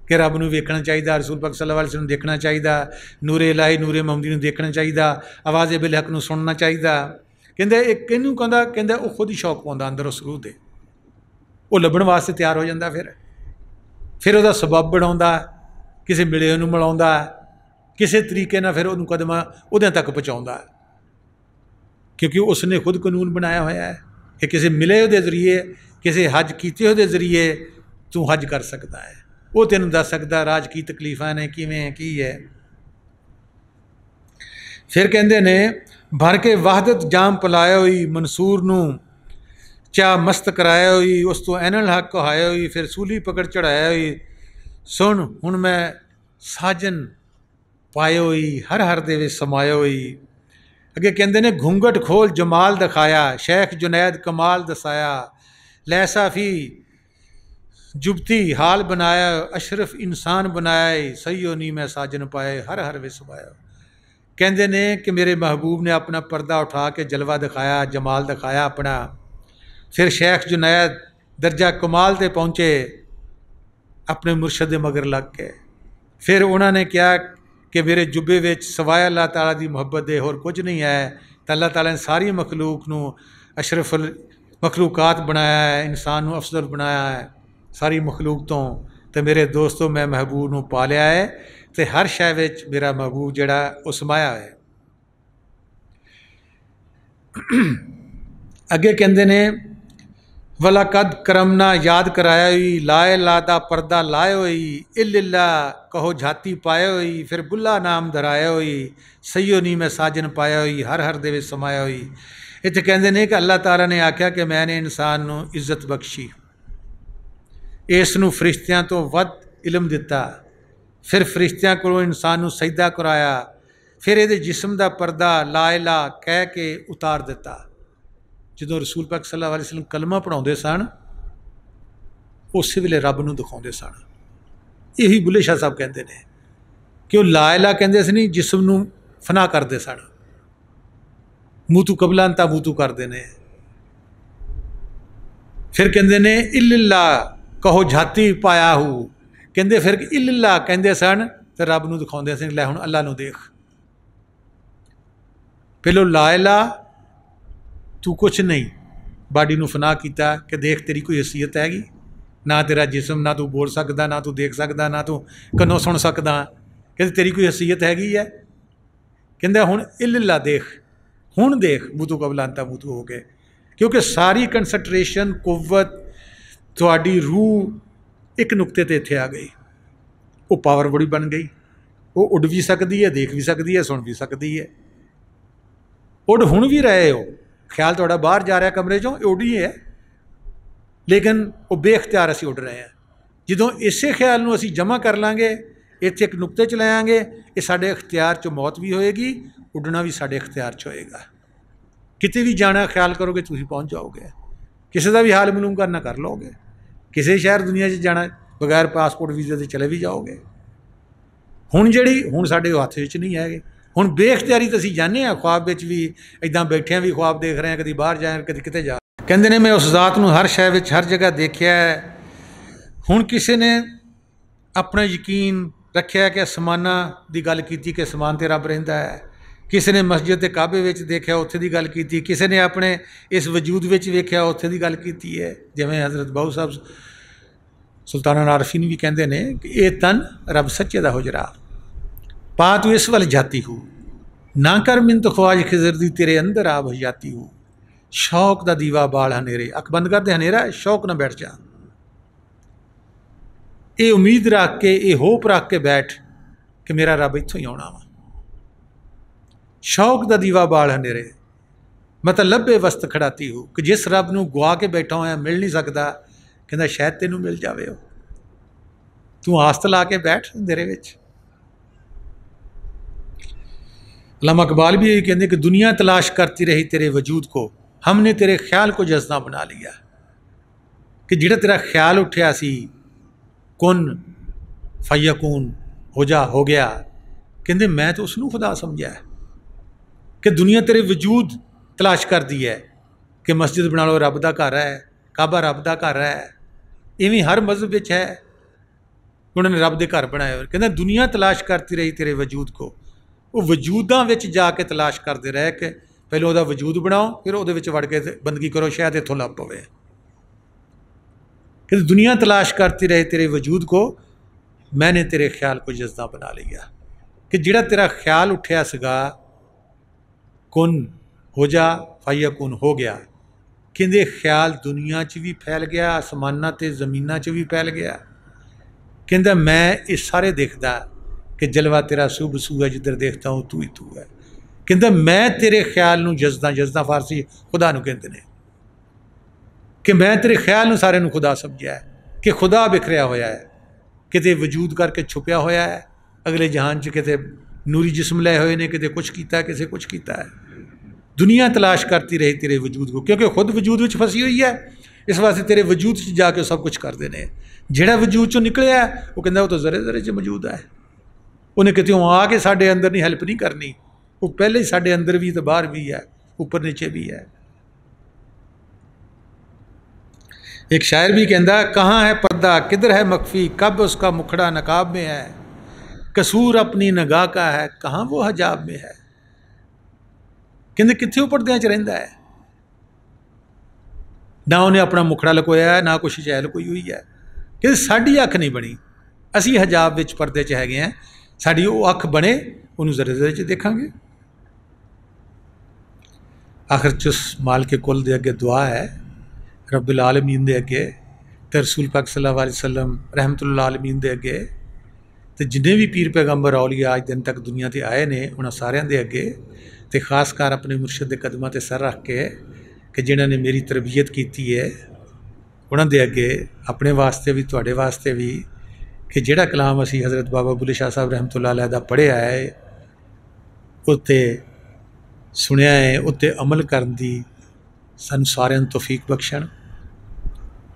कि रब नूं वेखना चाहिए, रसूल पाक सल्लल्लाहु अलैहि वसल्लम देखना चाहिए, नूरे इलाही नूरे मोहम्मदी नूं देखना चाहिए, आवाज़े बिल हक नूं सुनना चाहिए। कहंदे एक किहनूं कहंदा, कहंदा वो खुद ही शौक पाउंदा अंदर उस रूह दे, वो लभण वास्ते तैयार हो जाता, फिर उसदा सबब बनाउंदा, किसी मिले नूं मिलाउंदा, किसी तरीके नाल फिर उहनूं कदमां उहदे तक पहुँचाउंदा, क्योंकि उसने खुद कानून बनाया होया है कि किसी मिले दे जरिए, किसी हज कीते दे जरिए तू हज कर सकता है, वो तेन दस सकता राज की तकलीफां ने किवें की है। फिर कहते ने भर के वहदत जाम पिलाया हुई, मंसूर नूं चा मस्त कराया हुई, उस तो एनल हक कहाया हुई, फिर सूली पकड़ चढ़ाया हुई, सुन हुण मैं साजन पाया हुई, हर हर दे विच समाया हुई। अगे कहते ने घूंघट खोल जमाल दिखाया, शेख जुनैद कमाल दसाया, लैसा फी जुबती हाल बनाया, अशरफ इंसान बनाया, सही हो नहीं मैं साजन पाए, हर हर विच समाया। कहते ने कि मेरे महबूब ने अपना पर्दा उठा के जलवा दिखाया, जमाल दिखाया अपना, फिर शेख जुनैद दर्जा कमाल ते पहुँचे अपने मुर्शद दे मगर लग के। फिर उन्होंने कहा कि मेरे जुब्बे विच सवाए अल्लाह ताला दी मुहब्बत दे होर कुछ नहीं है, तो अल्लाह ताला ने सारी मखलूक नूं अशरफुल मखलूकात बनाया है, इंसान नूं अफजल बनाया है सारी मखलूक तो मेरे दोस्तों मैं महबूब नूं पा लिया है, तो हर शय विच मेरा महबूब जिहड़ा वो समाया है। अगे कहते ने वला कद करमना याद कराया हुई, लाए लादा पर्दा लाए हुई, इल्ला कहो झाती पाया हुई, फिर बुला नाम धराया हुई, सही नहीं मैं साजन पाया हुई, हर हर दे विच समाया हुई। इत्थे कहते ने कि अल्लाह ताला ने आख्या कि मैंने इंसान नूं इज्जत बख्शी, इस नूं फरिश्तियां तो वध इलम दिता, फिर फरिश्तियां कोलों इंसान नूं सजदा कराया, फिर इहदे जिस्म दा पर्दा ला इला कह के उतार दिता। जो रसूल पाक सल्लल्लाहु अलैहि वसल्लम कलमा पढ़ाते सन उस वेले रब नूं दिखाते सन। यही बुल्ले शाह साहब कहते हैं कि वह ला इला कहते सी नहीं, जिस्म नूं फना करते सन, मूतू कबलांता मूतू करते हैं। फिर कहते ने इल्ला कहो झाती पाया हूँ, कहते फिर इल्ला कहते सन तो रब नूं दिखाते सन, लै हुण अल्लाह नूं देख। पहलो ला इला तू कुछ नहीं, बाडी नूं फना किया कि देख तेरी कोई हैसीयत हैगी, ना तेरा जिस्म, ना तू बोल सकता, ना तू देख सकता, ना तू कन्नों सुन सकता, कहते तेरी कोई हैसीयत हैगी है। कहते हुण इल्ला देख, हुण देख मूतू कबलांता मूतू हो गए, क्योंकि सारी कंसनट्रेशन कुव्वत थोड़ी रूह एक नुकते ते इत्थे आ गई। वो पावर बड़ी बन गई। वो उड़ भी सकती है, देख भी सकती है, सुन भी सकती है। उड़ हुण भी रहे हो, ख्याल थोड़ा बाहर जा रहा कमरे चों, उड़ ही है, लेकिन वो बेख्तियार असी उड़ रहे हैं। ਜਦੋਂ ਇਸੇ ਖਿਆਲ ਨੂੰ ਅਸੀਂ ਜਮ੍ਹਾਂ ਕਰ ਲਾਂਗੇ, ਇੱਥੇ ਇੱਕ ਨੁਕਤੇ 'ਚ ਲੈ ਆਂਗੇ, ਇਹ ਸਾਡੇ ਇਖਤਿਆਰ 'ਚ ਮੌਤ ਵੀ ਹੋਏਗੀ, ਉੱਡਣਾ ਵੀ ਸਾਡੇ ਇਖਤਿਆਰ 'ਚ ਹੋਏਗਾ। ਕਿਤੇ ਵੀ ਜਾਣਾ ਖਿਆਲ ਕਰੋਗੇ ਤੁਸੀਂ ਪਹੁੰਚ ਜਾਓਗੇ। ਕਿਸੇ ਦਾ ਵੀ ਹਾਲ ਮਾਲੂਮ ਕਰਨਾ ਕਰ ਲਓਗੇ। ਕਿਸੇ ਸ਼ਹਿਰ ਦੁਨੀਆ 'ਚ ਜਾਣਾ ਬਗੈਰ ਪਾਸਪੋਰਟ ਵੀਜ਼ੇ ਦੇ ਚਲੇ ਵੀ ਜਾਓਗੇ। ਹੁਣ ਸਾਡੇ ਹੱਥ ਵਿੱਚ ਨਹੀਂ ਹੈਗੇ। ਹੁਣ ਬੇਇਖਤਿਆਰੀ ਤਾਂ ਅਸੀਂ ਜਾਂਦੇ ਹਾਂ, ख्वाब ਵਿੱਚ ਵੀ ਇੱਦਾਂ ਬੈਠਿਆਂ ਵੀ ख्वाब ਦੇਖ ਰਹੇ ਹਾਂ, ਕਦੀ ਬਾਹਰ ਜਾਏ ਕਦੀ ਕਿਤੇ ਜਾ। ਕਹਿੰਦੇ ਨੇ ਮੈਂ ਉਸ ਜ਼ਾਤ ਨੂੰ ਹਰ ਸ਼ੈ ਵਿੱਚ ਹਰ ਜਗ੍ਹਾ ਦੇਖਿਆ ਹੈ। ਹੁਣ ਕਿਸੇ ਨੇ ਆਪਣਾ ਯਕੀਨ ਰੱਖਿਆ ਕਿ ਅਸਮਾਨਾਂ ਦੀ ਗੱਲ ਕੀਤੀ ਕਿ ਅਸਮਾਨ 'ਤੇ ਰੱਬ ਰਹਿੰਦਾ ਹੈ। ਕਿਸੇ ਨੇ ਮਸਜਿਦ ਦੇ ਕਾਬੇ ਵਿੱਚ ਦੇਖਿਆ, ਉੱਥੇ ਦੀ ਗੱਲ ਕੀਤੀ। ਕਿਸੇ ਨੇ ਆਪਣੇ ਇਸ ਵਜੂਦ ਵਿੱਚ ਵੇਖਿਆ, ਉੱਥੇ ਦੀ ਗੱਲ ਕੀਤੀ ਹੈ। ਜਿਵੇਂ ਹਜ਼ਰਤ ਬਾਊ ਸਾਹਿਬ ਸੁਲਤਾਨ ਆਰਫੀ ਨੂੰ ਵੀ ਕਹਿੰਦੇ ਨੇ ਕਿ ਇਹ ਤਨ ਰੱਬ ਸੱਚੇ ਦਾ ਹੁਜਰਾ, ਪਾ ਤੂੰ ਇਸ ਵੱਲ ਜਾਤੀ ਹੋ, ਨਾ ਕਰ ਮਿੰਤ ਖਵਾਜ ਖਿਜ਼ਰ ਦੀ ਤੇਰੇ ਅੰਦਰ ਆਬ ਜਾਤੀ ਹੋ। ਸ਼ੌਕ ਦਾ ਦੀਵਾ ਬਾਲ ਹਨੇਰੇ, ਅੱਖ ਬੰਦ ਕਰਦੇ ਹਨੇਰਾ, ਸ਼ੌਕ ਨਾ ਬੈਠ ਜਾ। ਇਹ ਉਮੀਦ ਰੱਖ ਕੇ, ਇਹ ਹੋਪ ਰੱਖ ਕੇ ਬੈਠ ਕਿ ਮੇਰਾ ਰੱਬ ਇੱਥੋਂ ਹੀ ਆਉਣਾ ਵਾ। ਸ਼ੌਕ ਦਾ ਦੀਵਾ ਬਾਲ ਹਨੇਰੇ, ਮਤਲਬ ਲੱਭੇ ਵਸਤ ਖੜਾਤੀ ਹੋ, ਕਿ ਜਿਸ ਰੱਬ ਨੂੰ ਗੁਆ ਕੇ ਬੈਠਾ ਹੋਇਆ, ਮਿਲ ਨਹੀਂ ਸਕਦਾ, ਕਹਿੰਦਾ ਸ਼ਾਇਦ ਤੈਨੂੰ ਮਿਲ ਜਾਵੇ। ਉਹ ਤੂੰ ਆਸਤ ਲਾ ਕੇ ਬੈਠ ਅੰਧੇਰੇ ਵਿੱਚ। अल्लामा इकबाल भी यही कहते कि दुनिया तलाश करती रही तेरे वजूद को, हमने तेरे ख्याल को जज्बा बना लिया। कि जिहड़ा तेरा ख्याल उठिया सी, कुन फयकून, हो जा, हो गया, कहते मैं तो उसनूं खुदा समझा है। कि दुनिया तेरे वजूद तलाश करती है कि मस्जिद बना लो, रब दा घर है, काबा रब दा घर है। इवें हर मजहब विच है, उन्होंने रब दे घर बनाए। कहते दुनिया तलाश करती रही तेरे वजूद को, वो वजूदा विच जाके तलाश करते रह के पहले वह वजूद बनाओ, फिर वो वड़ के बंदगी करो, शायद इतों लभ पवे। कि दुनिया तलाश करती रहे तेरे वजूद को, मैंने तेरे ख्याल को जज्बा बना लिया। कि जिहड़ा तेरा ख्याल उठिया सीगा, कुन हो जा फयकुन, हो गया। कहंदे ख्याल दुनिया च भी फैल गया, आसमानां ते जमीनां च भी फैल गया। कहंदा मैं ये सारे देखदा कि जलवा तेरा सूब सू है, जिधर देखता हूँ तू ही तू है। कहता मैं तेरे ख्याल नूं जज्दा, जज्दा फारसी खुदा नूं कहते हैं, कि मैं तेरे ख्याल नूं सारे नूं खुदा समझिया है। कि खुदा बिखरिया होया है, किते वजूद करके छुपिया होया है अगले जहान च, किते नूरी जिस्म ले हुए ने, किते कुछ कीता, किसे कुछ कीता है। दुनिया तलाश करती रही तेरे वजूद को, क्योंकि खुद वजूद विच फसी हुई है, इस वास्ते तेरे वजूद च जाके सब कुछ करते हैं। जिहड़ा वजूद चों निकलिया वो कहता वो तो जरे जरे च मौजूद है, उन्हें कितों आके साढ़े अंदर नहीं हेल्प नहीं करनी, वो पहले ही साढ़े अंदर भी तो बाहर भी है, ऊपर नीचे भी है। एक शायर भी कहता कहाँ है पर्दा किधर है मख्फी, कब उसका मुखड़ा नकाब में है, कसूर अपनी नगाह का है कहाँ वो हजाब में है। कहते कित्थे पर्दे च रहिंदा है, ना उन्हें अपना मुखड़ा लकोया है, ना कुछ शै लकोई हुई है। कहते साडी अख नहीं बनी, असी हजाब विच पर्दे च हैगे हैं, साड़ी वो अख बने, उन्होंने जरे जरे च देखांगे। आखिर च उस माल के कुल दे अगे दुआ है रब्बुल आलमीन दे अगे, ते रसूल पाक सल्लल्लाहु अलैहि वसल्लम रहमतुल्लिल आलमीन दे अगे, ते जिन्ने भी पीर पैगंबर औलिया अज दिन तक दुनिया ते आए ने, उन्हां सारियां दे अगे, ते खासकर अपने मुर्शद दे कदमां ते सर रख के कि जिन्हां ने मेरी तरबियत की है, उन्हां दे अगे अपने वास्ते भी तुहाडे वास्ते भी, कि जिहड़ा कलाम असी हज़रत बाबा बुल्ले शाह साहब रहमतुल्लाह अलैह दा पढ़िया है, उत्ते सुनिया है, उत्ते अमल करन दी सानूं सारिआं नूं तौफीक बख्शण,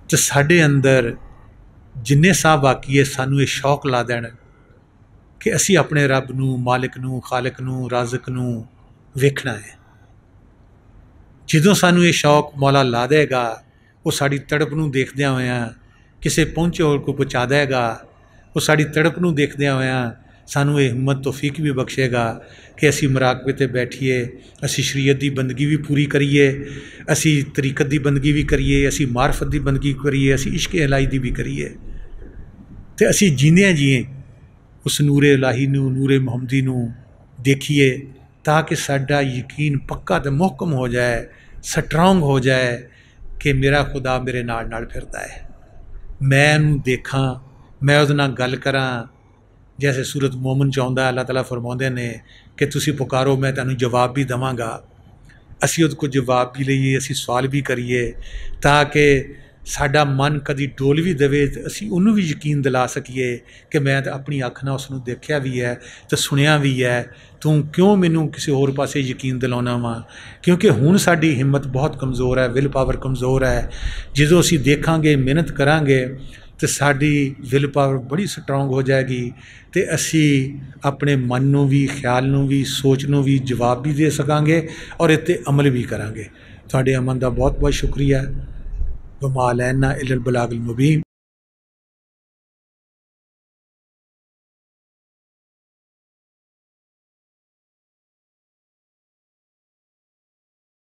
ते साडे अंदर जिन्ने साह बाकी है सानूं ये शौक ला देण कि असी अपने रब नूं, मालिक नूं, खालिक नूं, राज़िक नूं वेखना है। जदों सानूं ये शौक मौला ला देगा, वो साड़ी तड़प नूं देखदिआं होइआं किसे पहुंचे होर को पहुँचा देगा, वो साड़ी तड़प नूं देखदिआं होइआं सानूं ये हिम्मत तौफीक भी बख्शेगा कि असी मराकबे ते बैठिए, असी शरीयत दी बंदगी भी पूरी करिए, असी तरीकत दी बंदगी भी करिए, असी मार्फत दी बंदगी करिए, असी इश्क इलाही दी भी करिए, ते असी जींदिआं जीए उस नूरे इलाही नूं, नूरे मुहम्मदी नूं देखिए, ताकि साडा यकीन पक्का ते मुहकम हो जाए, स्ट्रोंग हो जाए कि मेरा खुदा मेरे नाल नाल फिरदा है। मैं उन्हूं देखां, मैं उहदे नाल गल करां, जैसे सूरत मोमन चाहुंदा अल्लाह ताला फरमाउंदे ने कि तुसी पुकारो मैं तुहानूं जवाब भी देवांगा। असीं उहदे कोल जवाब भी लईए, असीं सवाल भी करिए ताकि साडा मन कदी डोल भी देवे तो असीं उहनूं भी यकीन दिला सकीए कि मैं तो अपनी अख नाल उसनूं देखिया भी है तो सुनिया भी है, तूं क्यों मैनूं किसी होर पासे यकीन दिलाउणा वा। क्योंकि हुण साडी हिम्मत बहुत कमज़ोर है, विल पावर कमज़ोर है। जदों असीं देखांगे, मेहनत करांगे तो साडी विल पावर बड़ी स्ट्रोंग हो जाएगी तो असी अपने मन नूं भी, ख्याल नूं भी, सोच नूं भी जवाब भी दे सकांगे और इस ते अमल भी करांगे। तुहाडे अमन दा बहुत बहुत शुक्रिया। वमा अलैना इल्लल बलागुल मुबीन।